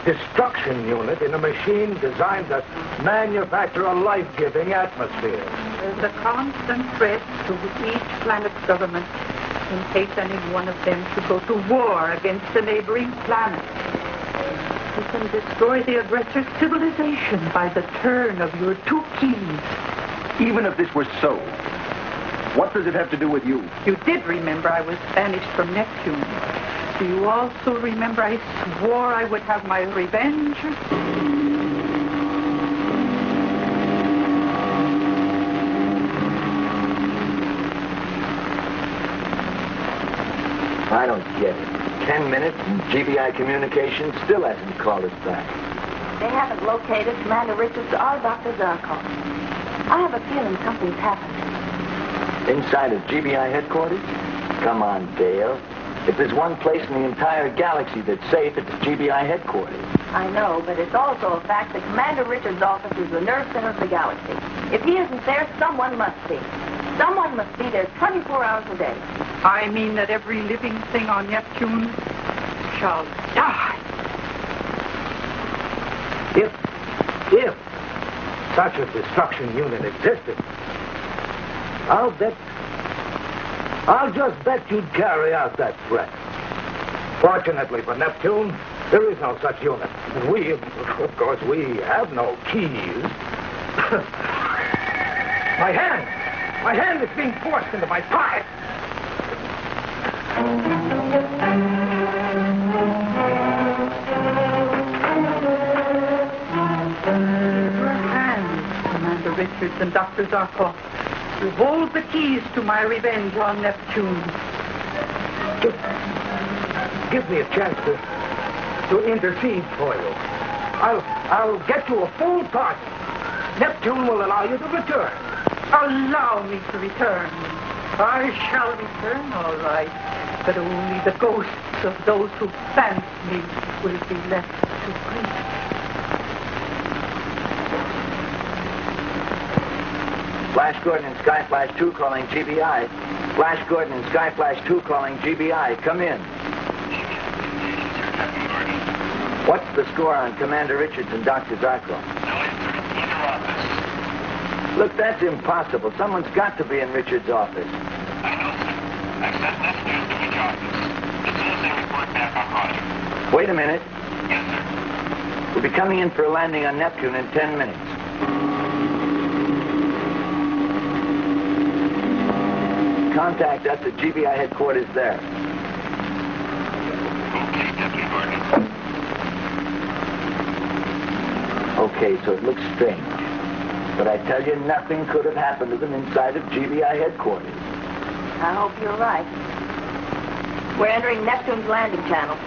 destruction unit in a machine designed to manufacture a life-giving atmosphere? There's a constant threat to each planet's government in case any one of them should go to war against the neighboring planet. You can destroy the aggressor's civilization by the turn of your two keys. Even if this were so, what does it have to do with you? You did remember I was banished from Neptune. Do you also remember I swore I would have my revenge? I don't get it. 10 minutes and GBI Communications still hasn't called us back. They haven't located Commander Richards or Dr. Zarkov. I have a feeling something's happened. Inside of GBI headquarters? Come on, Dale. If there's one place in the entire galaxy that's safe, it's GBI headquarters. I know, but it's also a fact that Commander Richards' office is the nerve center of the galaxy. If he isn't there, someone must be. Someone must be there 24 hours a day. I mean that every living thing on Neptune shall die. If such a destruction unit existed, I'll just bet you'd carry out that threat. Fortunately for Neptune, there is no such unit. And we, of course, we have no keys. My hand is being forced into my pocket. Your hands, Commander Richards and Dr. Zarkov. You hold the keys to my revenge on Neptune. Give me a chance to intercede for you. I'll get you a full pardon. Neptune will allow you to return. Allow me to return. I shall return, all right. But only the ghosts of those who fancied me will be left to grieve. Flash Gordon and Sky Flash 2 calling GBI. Flash Gordon and Sky Flash 2 calling GBI. Come in. What's the score on Commander Richards and Dr. Zarkov? Look, that's impossible. Someone's got to be in Richards' office. I know, sir. I've sent messengers to each office. As soon as they report back, I'll call you. Wait a minute. Yes, sir. We'll be coming in for a landing on Neptune in 10 minutes. Contact us at GBI headquarters there. Okay, Deputy Gordon. Okay, so it looks strange. But I tell you, nothing could have happened to them inside of GBI headquarters. I hope you're right. We're entering Neptune's landing channel.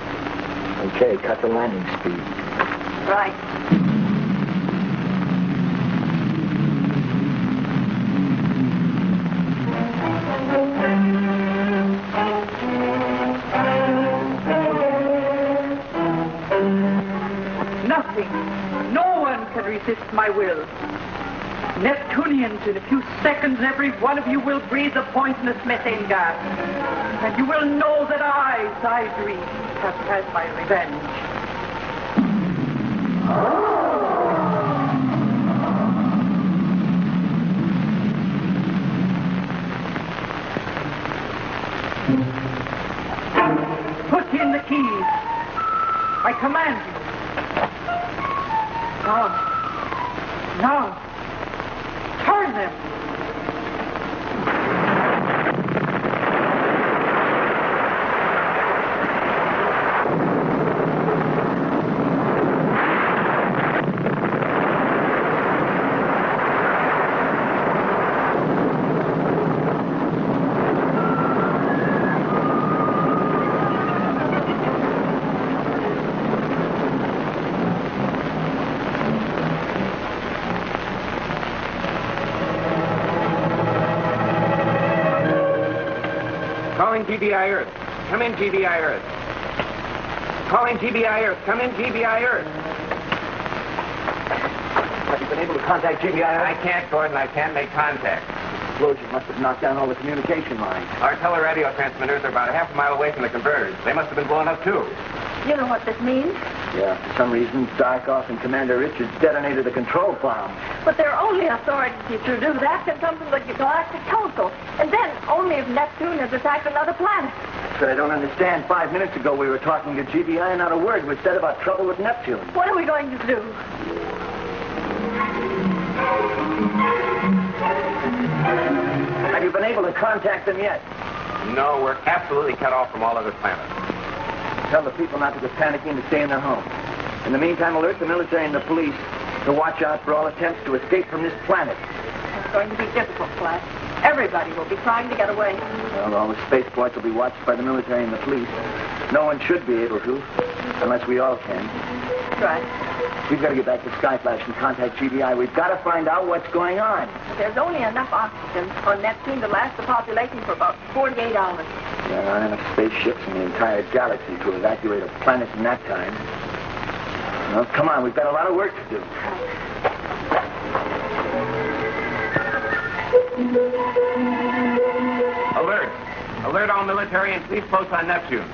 Okay, cut the landing speed. Right. Nothing, no one can resist my will. Neptunians, in a few seconds, every one of you will breathe the poisonous methane gas. And you will know that I, Zydri, have had my revenge. Put in the keys. I command you. Now. Turn them. Calling GBI Earth. Come in, GBI Earth. Calling GBI Earth. Come in, GBI Earth. Have you been able to contact GBI Earth? I can't, Gordon. I can't make contact. The explosion must have knocked down all the communication lines. Our teleradio transmitters are about a half a mile away from the converters. They must have been blown up, too. You know what this means? Yeah, for some reason, Darkoff and Commander Richards detonated the control bomb. But their only authority to do that can come from the Galactic Council. And then only if Neptune has attacked another planet. But I don't understand. 5 minutes ago, we were talking to GBI and not a word was said about trouble with Neptune. What are we going to do? Have you been able to contact them yet? No, we're absolutely cut off from all other planets. Tell the people not to get panicking to stay in their homes. In the meantime, alert the military and the police to watch out for all attempts to escape from this planet. It's going to be difficult, Flash. Everybody will be trying to get away. Well, all the spaceports will be watched by the military and the police. No one should be able to, unless we all can. Right. We've got to get back to Skyflash and contact GBI. We've got to find out what's going on. There's only enough oxygen on Neptune to last the population for about 48 hours. There aren't enough spaceships in the entire galaxy to evacuate a planet in that time. Well, come on, we've got a lot of work to do. Alert! Alert all military and police posts on Neptune.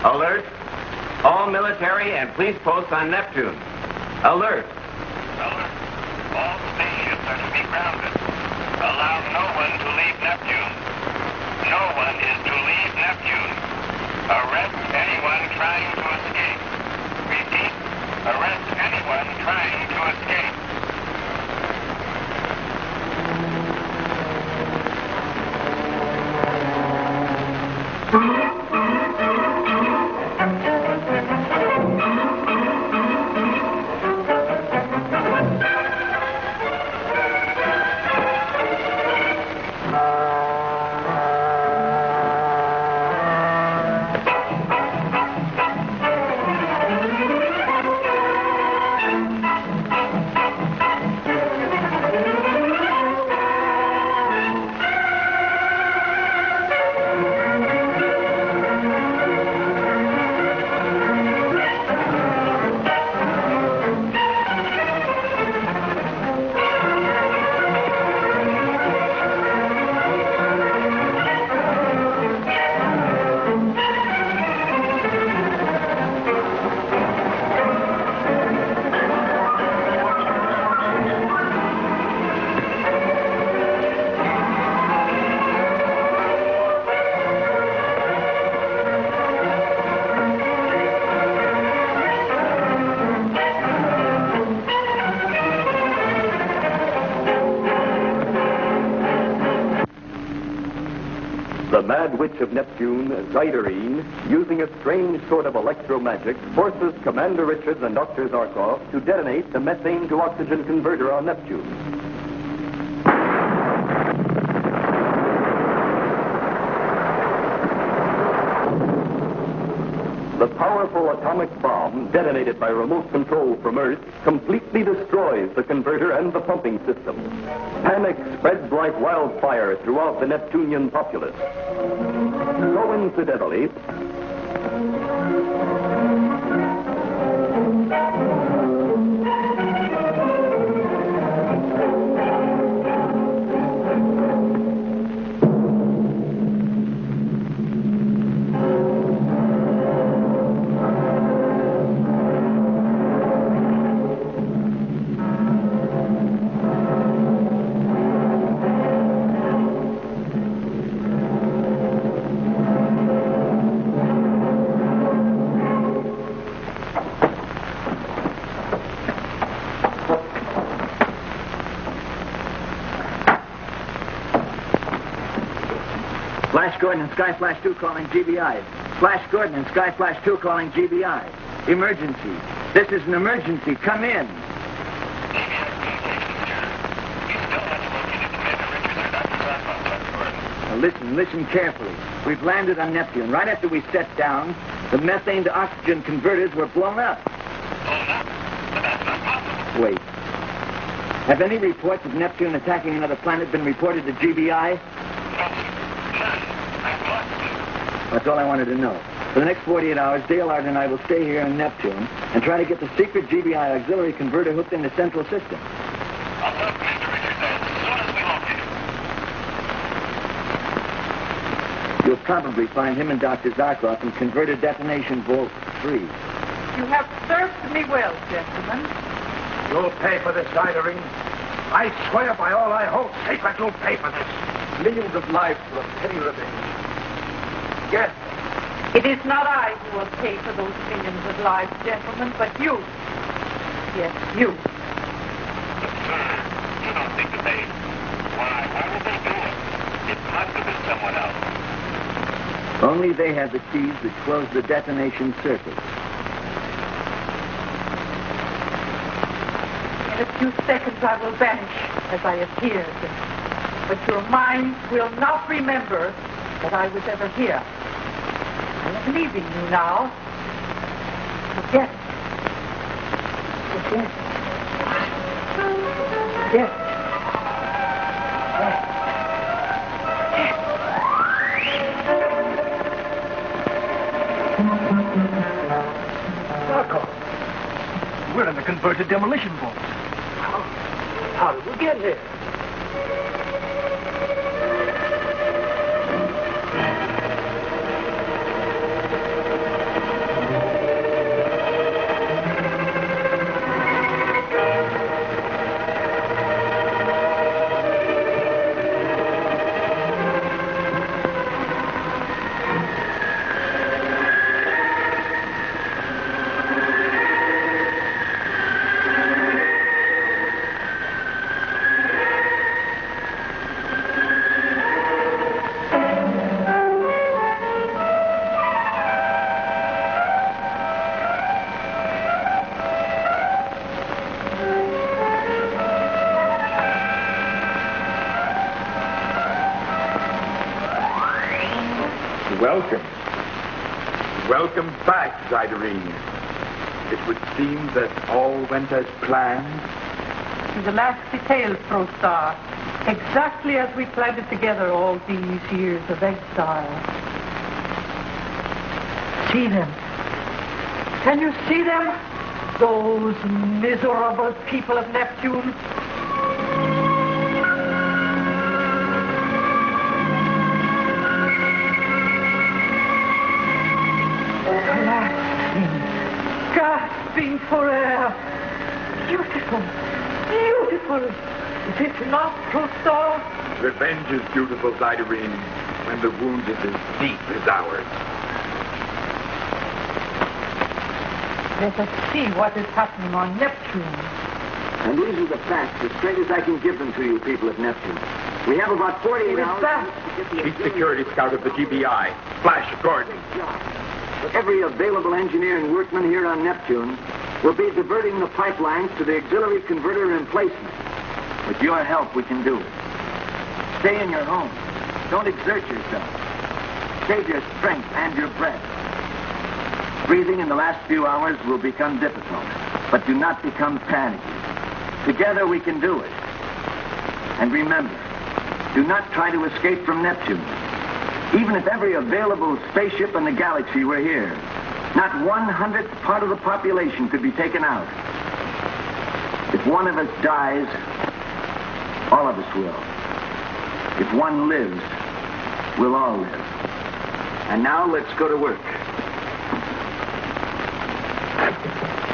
Alert! All military and police posts on Neptune. Alert! Alert. All spaceships are to be grounded. Allow no one to leave Neptune. No one is to leave Neptune. Arrest anyone trying to escape. Repeat, arrest anyone trying to escape. The Mad Witch of Neptune, Zyderine, using a strange sort of electromagic, forces Commander Richards and Dr. Zarkov to detonate the methane to oxygen converter on Neptune. The powerful atomic bomb, detonated by remote control from Earth, completely destroys the converter and the pumping system. Panic spreads like wildfire throughout the Neptunian populace. Coincidentally, Flash Gordon and Sky Flash 2 calling GBI. Flash Gordon and Sky Flash 2 calling GBI. Emergency. This is an emergency. Come in. Now listen carefully. We've landed on Neptune. Right after we set down, the methane to oxygen converters were blown up. Wait. Have any reports of Neptune attacking another planet been reported to GBI? That's all I wanted to know. For the next 48 hours, Dale Art and I will stay here on Neptune and try to get the secret GBI auxiliary converter hooked into Central System. I'll talk to Mr. Richards as soon as we locate him. You'll probably find him and Dr. Zarkov in Converter Detonation Vault 3. You have served me well, gentlemen. You'll pay for this, Idering. I swear by all I hold sacred, you'll pay for this. Millions of lives for a petty revenge. Yes. It is not I who will pay for those millions of lives, gentlemen, but you. Yes, you. But, sir, you don't think that they... Why would they do it? It must have been someone else. Only they have the keys that close the detonation circuit. In a few seconds I will vanish as I appeared. But your minds will not remember that I was ever here. I am leaving you now. Forget. Forget. Forget. Zarkov, we're in the converted demolition vault. How did we get here? Welcome. Welcome back, Zyderine. It would seem that all went as planned. To the last detail, ProStar. Exactly as we planned it together all these years of exile. See them. Can you see them? Those miserable people of Neptune. Gasping for air. Beautiful. Beautiful. Is it not, ProStar? Revenge is beautiful, Zyderine, when the wound is as deep as ours. Let us see what is happening on Neptune. And these are the facts, as straight as I can give them to you people of Neptune. We have about 48 hours... Chief Security Scout of the GBI, Flash Gordon. Every available engineer and workman here on Neptune will be diverting the pipelines to the auxiliary converter emplacement. With your help, we can do it. Stay in your home. Don't exert yourself. Save your strength and your breath. Breathing in the last few hours will become difficult, but do not become panicky. Together we can do it. And remember, do not try to escape from Neptune. Even if every available spaceship in the galaxy were here, not 1/100th part of the population could be taken out. If one of us dies, all of us will. If one lives, we'll all live. And now let's go to work.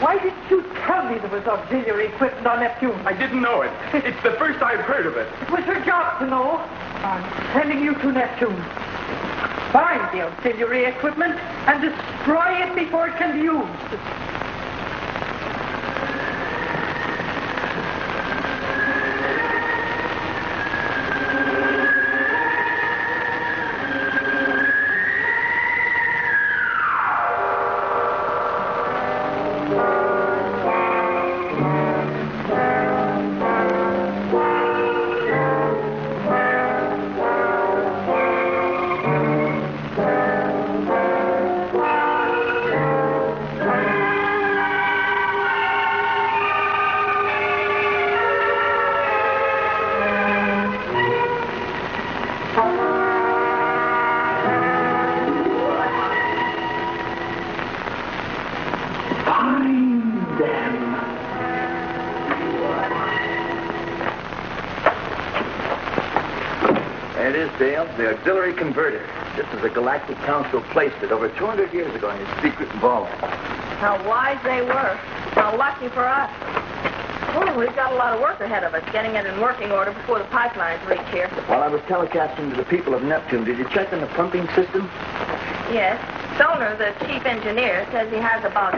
Why didn't you tell me there was auxiliary equipment on Neptune? I didn't know it. It's the first I've heard of it. It was your job to know. I'm sending you to Neptune. Find the auxiliary equipment and destroy it before it can be used. auxiliary converter, just as the Galactic Council placed it over 200 years ago in its secret vault. How wise they were. How lucky for us. Well, we've got a lot of work ahead of us, getting it in working order before the pipelines reach here. While I was telecasting to the people of Neptune, did you check on the pumping system? Yes. Stoner, the chief engineer, says he has about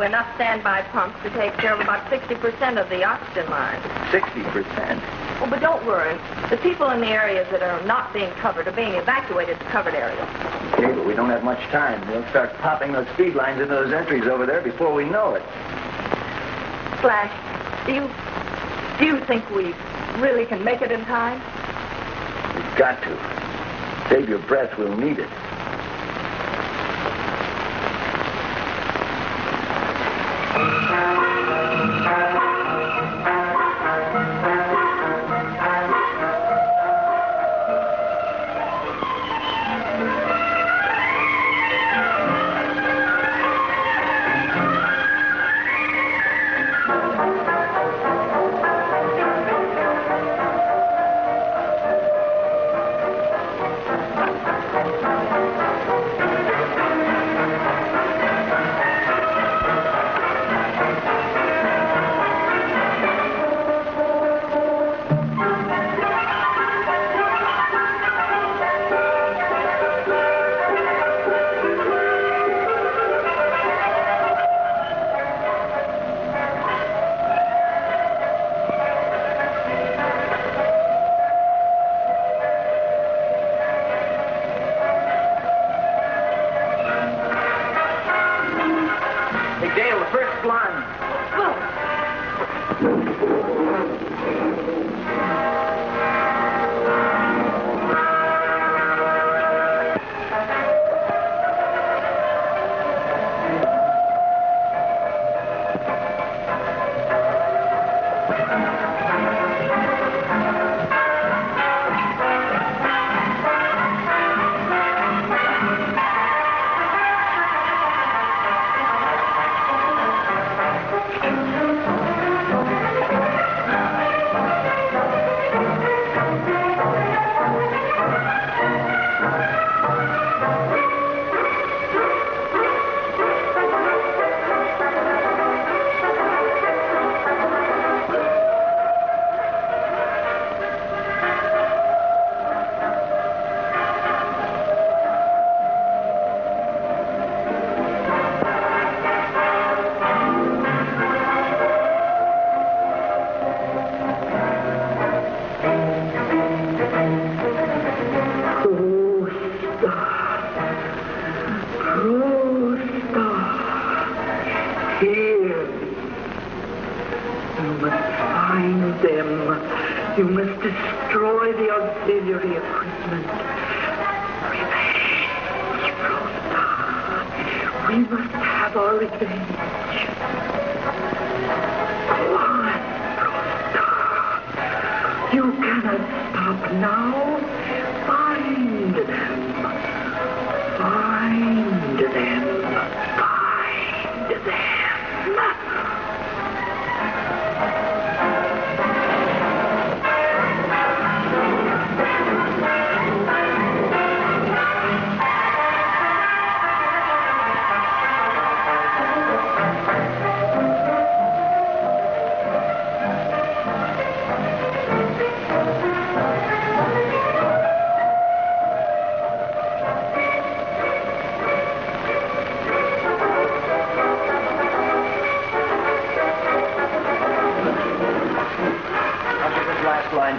enough standby pumps to take care of about 60% of the oxygen line. 60%? Well, but don't worry. The people in the areas that are not being covered are being evacuated to covered areas. Okay, but we don't have much time. We'll start popping those feed lines into those entries over there before we know it. Flash, do you think we really can make it in time? We've got to. Save your breath. We'll need it. You must destroy the auxiliary equipment. Revenge, Rosa. We must have our revenge. Go on, Rosa. You cannot stop now. Find them. Find them. Find them.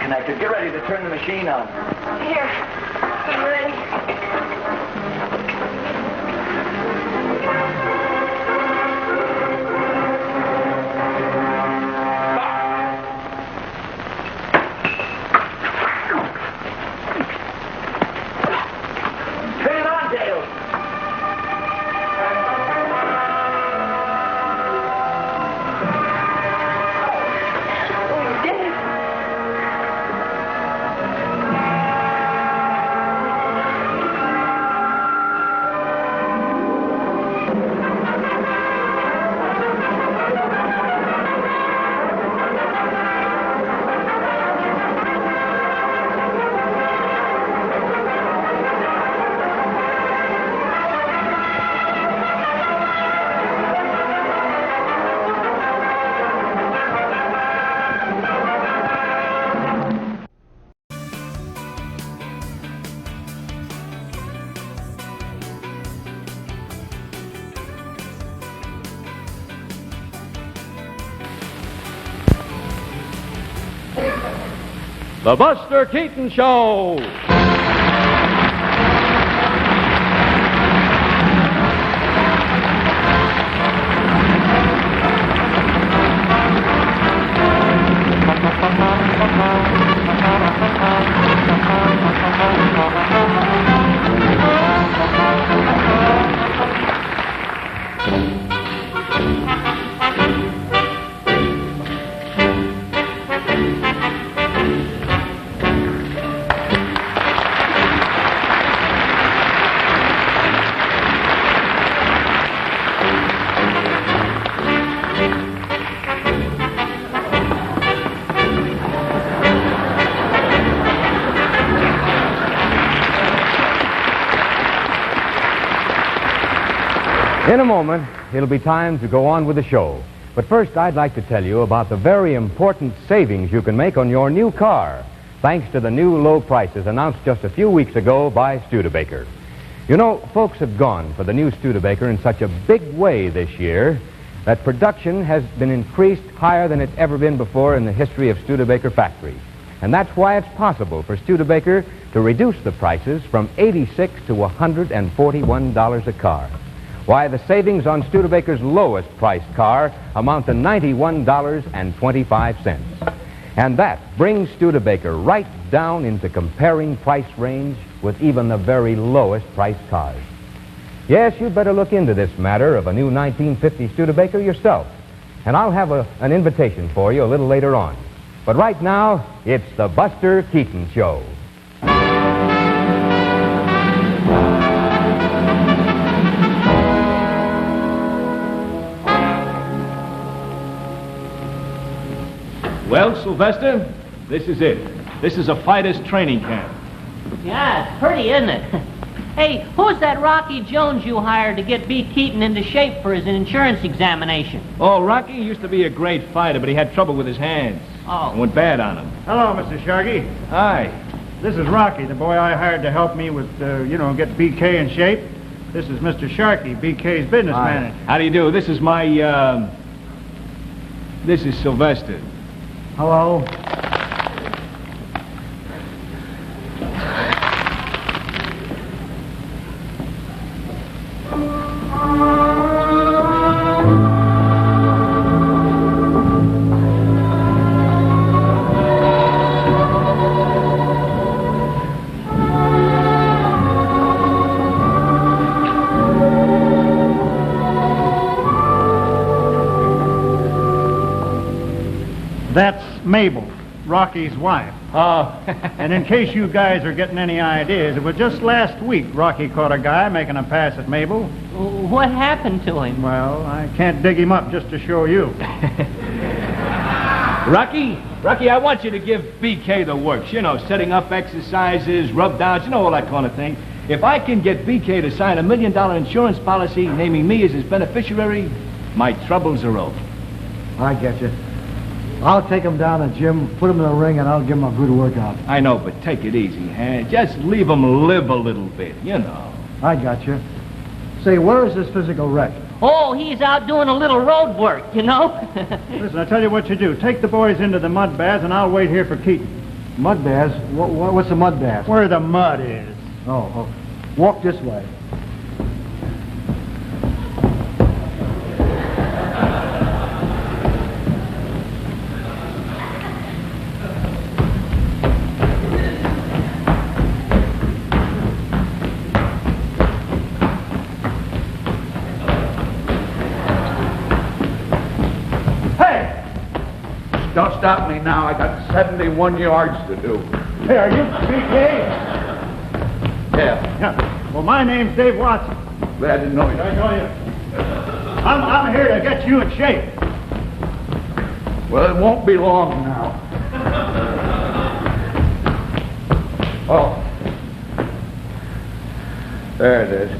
Connected. Get ready to turn the machine on. Here. I'm ready. The Buster Keaton Show. In a moment, it'll be time to go on with the show. But first, I'd like to tell you about the very important savings you can make on your new car, thanks to the new low prices announced just a few weeks ago by Studebaker. You know, folks have gone for the new Studebaker in such a big way this year that production has been increased higher than it's ever been before in the history of Studebaker factories. And that's why it's possible for Studebaker to reduce the prices from $86 to $141 a car. Why, the savings on Studebaker's lowest priced car amount to $91.25. And that brings Studebaker right down into comparing price range with even the very lowest priced cars. Yes, you'd better look into this matter of a new 1950 Studebaker yourself. And I'll have an invitation for you a little later on. But right now, it's the Buster Keaton Show. Well, Sylvester, this is it. This is a fighter's training camp. Yeah, it's pretty, isn't it? Hey, who's that Rocky Jones you hired to get B. Keaton into shape for his insurance examination? Oh, Rocky used to be a great fighter, but he had trouble with his hands. Oh. It went bad on him. Hello, Mr. Sharkey. Hi. This is Rocky, the boy I hired to help me with, get BK in shape. This is Mr. Sharkey, BK's business manager. How do you do? This is this is Sylvester. Hello. That's Mabel, Rocky's wife. Oh. And in case you guys are getting any ideas, it was just last week Rocky caught a guy making a pass at Mabel. What happened to him? Well, I can't dig him up just to show you. Rocky, I want you to give BK the works. You know, setting up exercises, rub downs, you know, all that kind of thing. If I can get BK to sign $1 million insurance policy naming me as his beneficiary, my troubles are over. I get you. I'll take him down to the gym, put him in the ring, and I'll give him a good workout. I know, but take it easy, huh? Just leave him live a little bit, you know. I got you. Say, where is this physical wreck? Oh, he's out doing a little road work, you know? Listen, I'll tell you what you do. Take the boys into the mud baths, and I'll wait here for Keaton. Mud baths? What's a mud bath? Where the mud is. Oh. Walk this way. Don't stop me now. I got 71 yards to do. Hey, are you BK? Yeah. Well, my name's Dave Watson. Glad to know you. I know you. I'm here to get you in shape. Well, it won't be long now. Oh. There it is.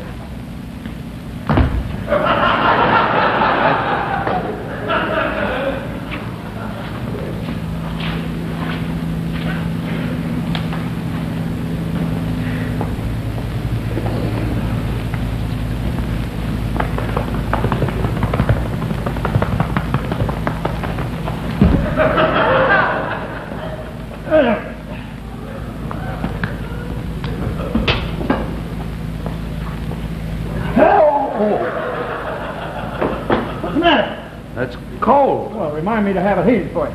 cold. Well, remind me to have it heated for you.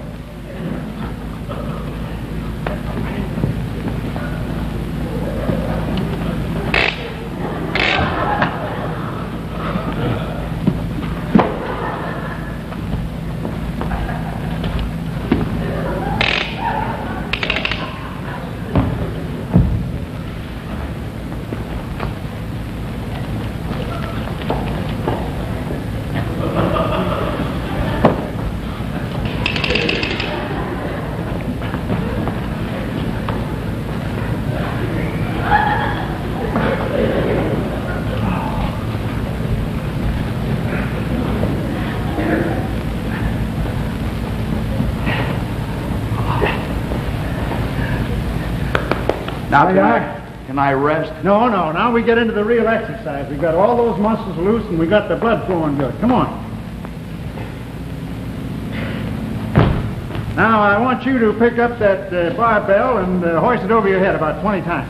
Now, can I rest? No. Now we get into the real exercise. We got all those muscles loose and we got the blood flowing good. Come on. Now I want you to pick up that barbell and hoist it over your head about 20 times.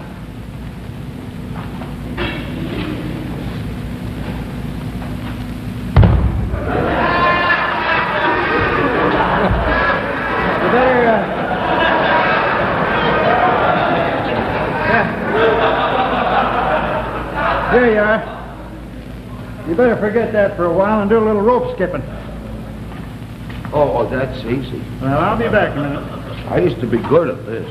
You better... Here you are. You better forget that for a while and do a little rope skipping. Oh, that's easy. Well, I'll be back in a minute. I used to be good at this.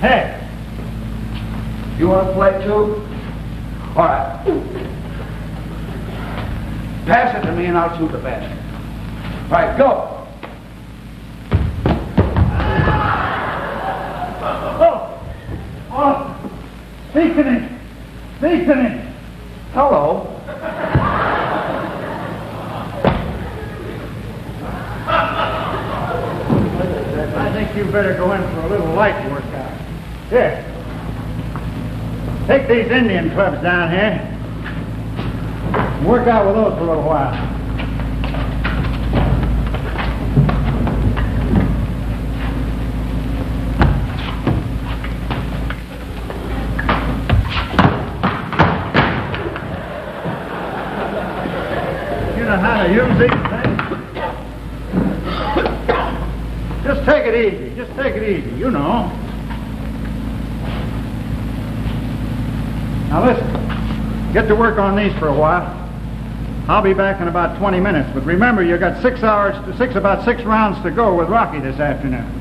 Hey. You want to play too? All right. Pass it to me and I'll shoot the basket. All right, go. Oh, Matinee. Hello. I think you better go in for a little light workout. Here. Take these Indian clubs down here. Work out with those for a little while. You know how to use these things? Just take it easy. Just take it easy, you know. Now listen, get to work on these for a while. I'll be back in about 20 minutes, but remember, you got about 6 rounds to go with Rocky this afternoon.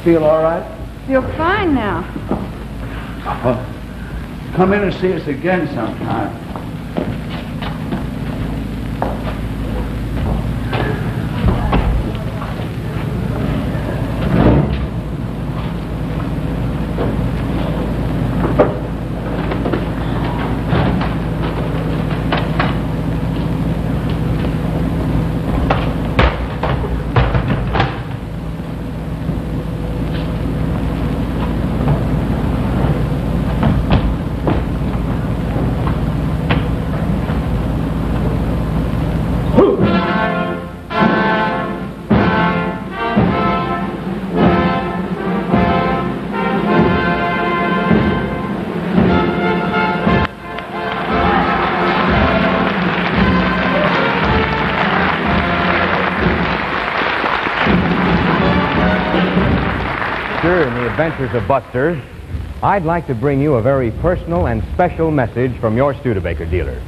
Feel all right? You're fine now. Come in and see us again sometime. Buster in the Adventures of Buster, I'd like to bring you a very personal and special message from your Studebaker dealer.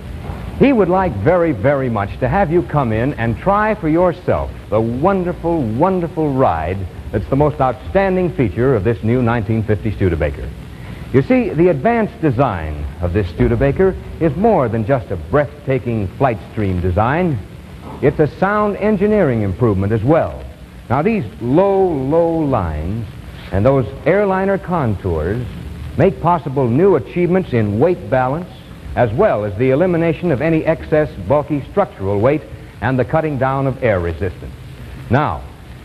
He would like very, very much to have you come in and try for yourself the wonderful, wonderful ride that's the most outstanding feature of this new 1950 Studebaker. You see, the advanced design of this Studebaker is more than just a breathtaking flight stream design. It's a sound engineering improvement as well. Now, these low, low lines and those airliner contours make possible new achievements in weight balance, as well as the elimination of any excess bulky structural weight and the cutting down of air resistance. Now,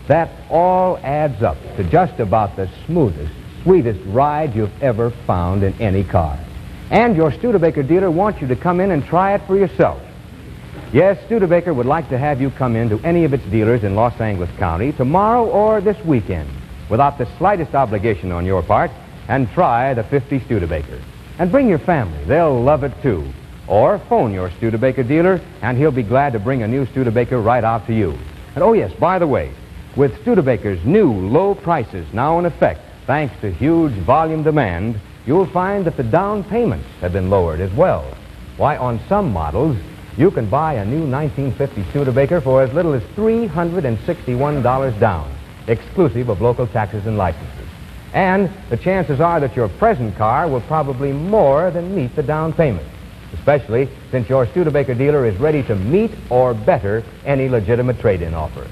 that all adds up to just about the smoothest, sweetest ride you've ever found in any car. And your Studebaker dealer wants you to come in and try it for yourself. Yes, Studebaker would like to have you come in to any of its dealers in Los Angeles County tomorrow or this weekend, without the slightest obligation on your part, and try the 50 Studebaker. And bring your family. They'll love it, too. Or phone your Studebaker dealer, and he'll be glad to bring a new Studebaker right out to you. And oh, yes, by the way, with Studebaker's new low prices now in effect, thanks to huge volume demand, you'll find that the down payments have been lowered as well. Why, on some models, you can buy a new 1950 Studebaker for as little as $361 down, exclusive of local taxes and licenses. And the chances are that your present car will probably more than meet the down payment, especially since your Studebaker dealer is ready to meet or better any legitimate trade-in offer.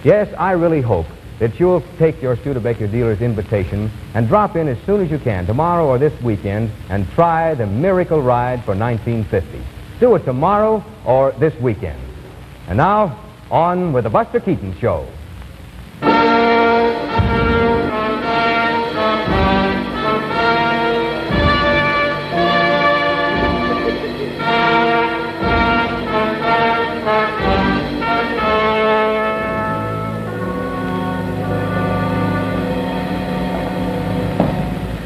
Yes, I really hope that you'll take your Studebaker dealer's invitation and drop in as soon as you can, tomorrow or this weekend, and try the miracle ride for 1950. Do it tomorrow or this weekend. And now, on with the Buster Keaton Show.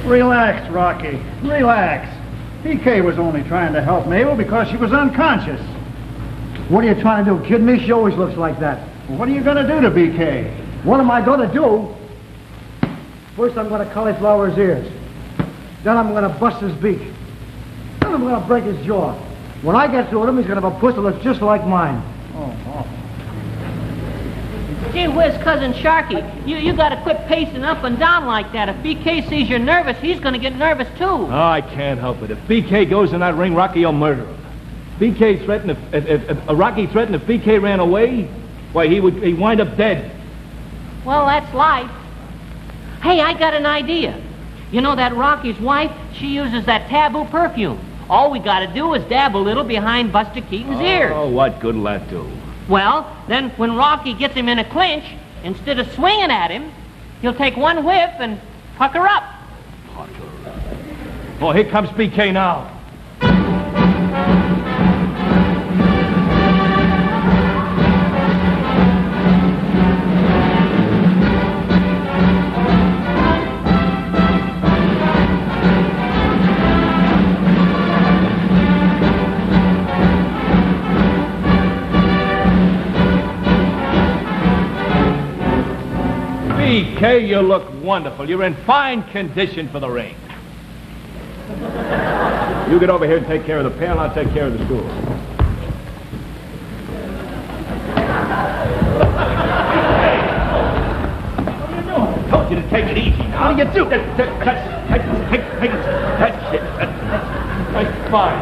Relax, Rocky. Relax. PK was only trying to help Mabel because she was unconscious. What are you trying to do? Kid me? She always looks like that. Well, what are you going to do to BK? What am I going to do? First, I'm going to cauliflower his ears. Then I'm going to bust his beak. Then I'm going to break his jaw. When I get through with him, he's going to have a puss that looks just like mine. Oh. Gee whiz, Cousin Sharky, you gotta quit pacing up and down like that. If BK sees you're nervous, he's gonna get nervous too. Oh, I can't help it. If BK goes in that ring, Rocky will murder him. BK threatened if Rocky threatened if BK ran away, why, he'd wind up dead. Well, that's life. Hey, I got an idea. You know that Rocky's wife, she uses that taboo perfume. All we gotta do is dab a little behind Buster Keaton's ears. Oh, what good'll that do? Well, then when Rocky gets him in a clinch, instead of swinging at him, he'll take one whiff and pucker up. Oh, here comes BK now. BK, you look wonderful. You're in fine condition for the ring. You get over here and take care of the pail, and I'll take care of the stool. Hey! What are you doing? I told you to take it easy. Now. What do you do? That's it. That's fine.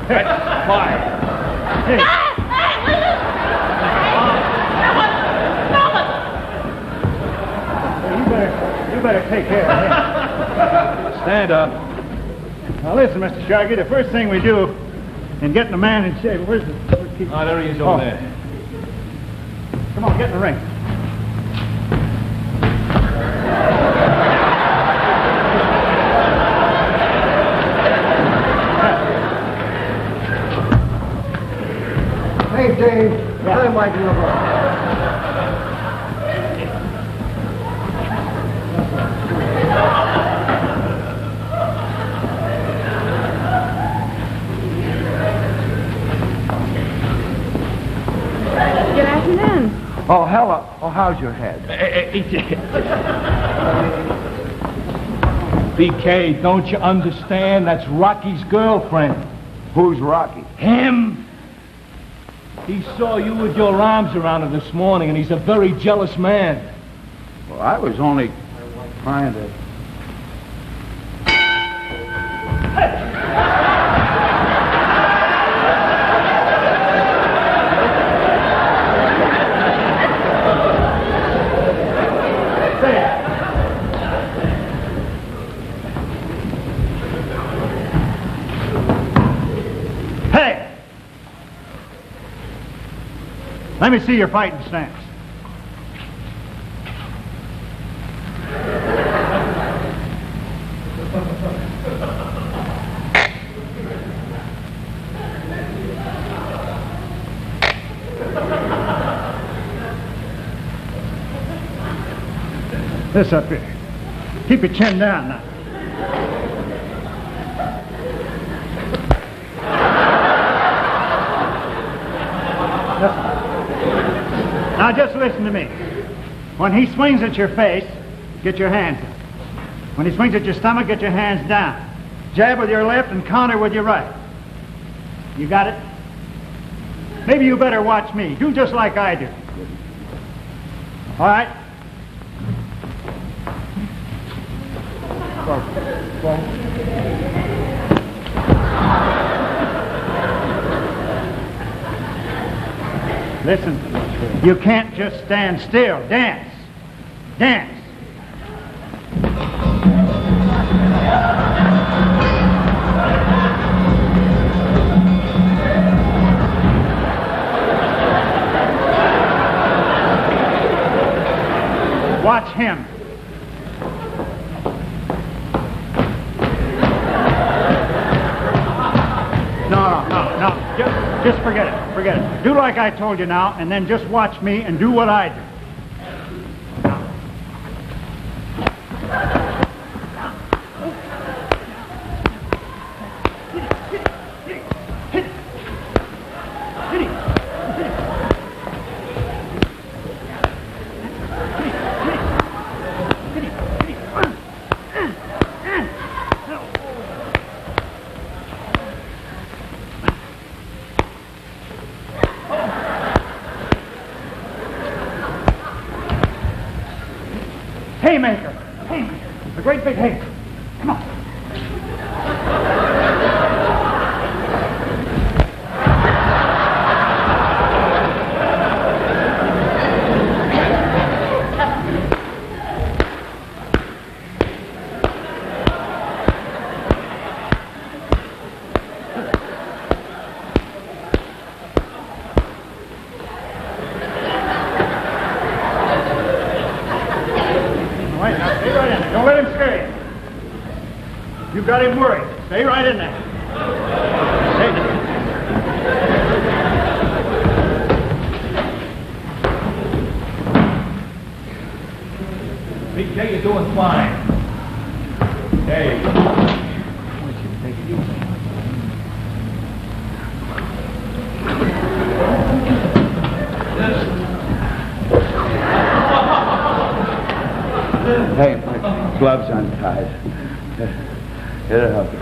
That's fine. Hey. You better take care of him. Stand up. Now listen, Mr. Sharkey, the first thing we do in getting a man in shape, where's Keaton? Oh, there he is over there. Come on, get in the ring. Hey, Dave, tell him I do about. Good afternoon. Oh, hello. Oh, how's your head? BK, don't you understand? That's Rocky's girlfriend. Who's Rocky? Him. He saw you with your arms around her this morning, and he's a very jealous man. Well, I was only trying to... Let me see your fighting stance. This up here. Keep your chin down now. Now just listen to me. When he swings at your face, get your hands up. When he swings at your stomach, get your hands down. Jab with your left and counter with your right. You got it? Maybe you better watch me. Do just like I do. All right? Listen, you can't just stand still. Dance. Dance. Watch him. No. Just forget it. Forget it. Do like I told you now, and then just watch me and do what I do. Haymaker. A great big haymaker. Come on. Don't let him scare you. You've got him worried. Stay right in there. BK, you're doing fine. Hey. Take it easy. Hey, my gloves untied. It'll help you.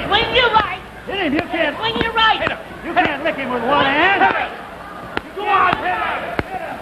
Swing your right. Hit him, you can't. Swing your right. You can't lick him with one hand. Go on, hit him. Hit him.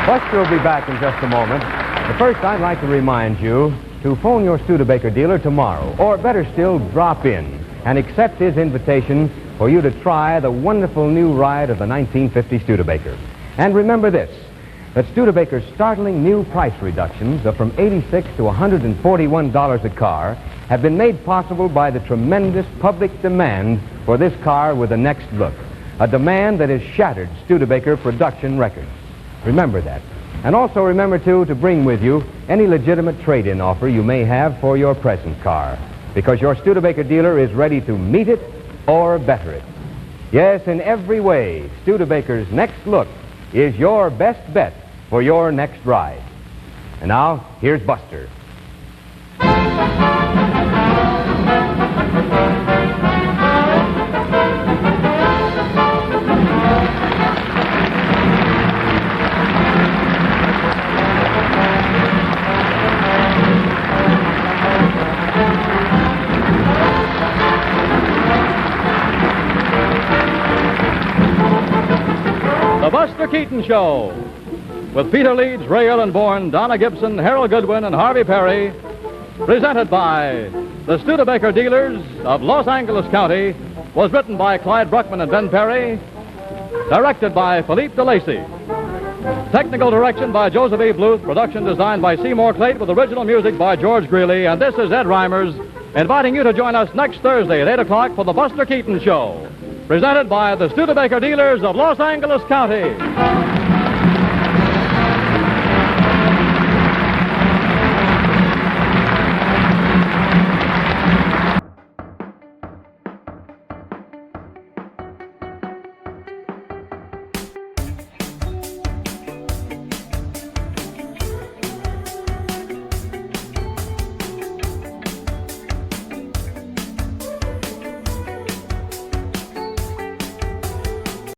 Buster will be back in just a moment. But first, I'd like to remind you to phone your Studebaker dealer tomorrow, or better still, drop in and accept his invitation for you to try the wonderful new ride of the 1950 Studebaker. And remember this, that Studebaker's startling new price reductions of from $86 to $141 a car have been made possible by the tremendous public demand for this car with the next look, a demand that has shattered Studebaker production records. Remember that. And also remember, too, to bring with you any legitimate trade-in offer you may have for your present car, because your Studebaker dealer is ready to meet it or better it. Yes, in every way, Studebaker's next look is your best bet for your next ride. And now, here's Buster. The Buster Keaton Show, with Peter Leeds, Ray Ellen Bourne, Donna Gibson, Harold Goodwin, and Harvey Perry, presented by the Studebaker dealers of Los Angeles County, was written by Clyde Bruckman and Ben Perry, directed by Philippe DeLacy. Technical direction by Joseph E. Bluth, production designed by Seymour Clayton, with original music by George Greeley, and this is Ed Reimers, inviting you to join us next Thursday at 8 o'clock for the Buster Keaton Show, presented by the Studebaker dealers of Los Angeles County.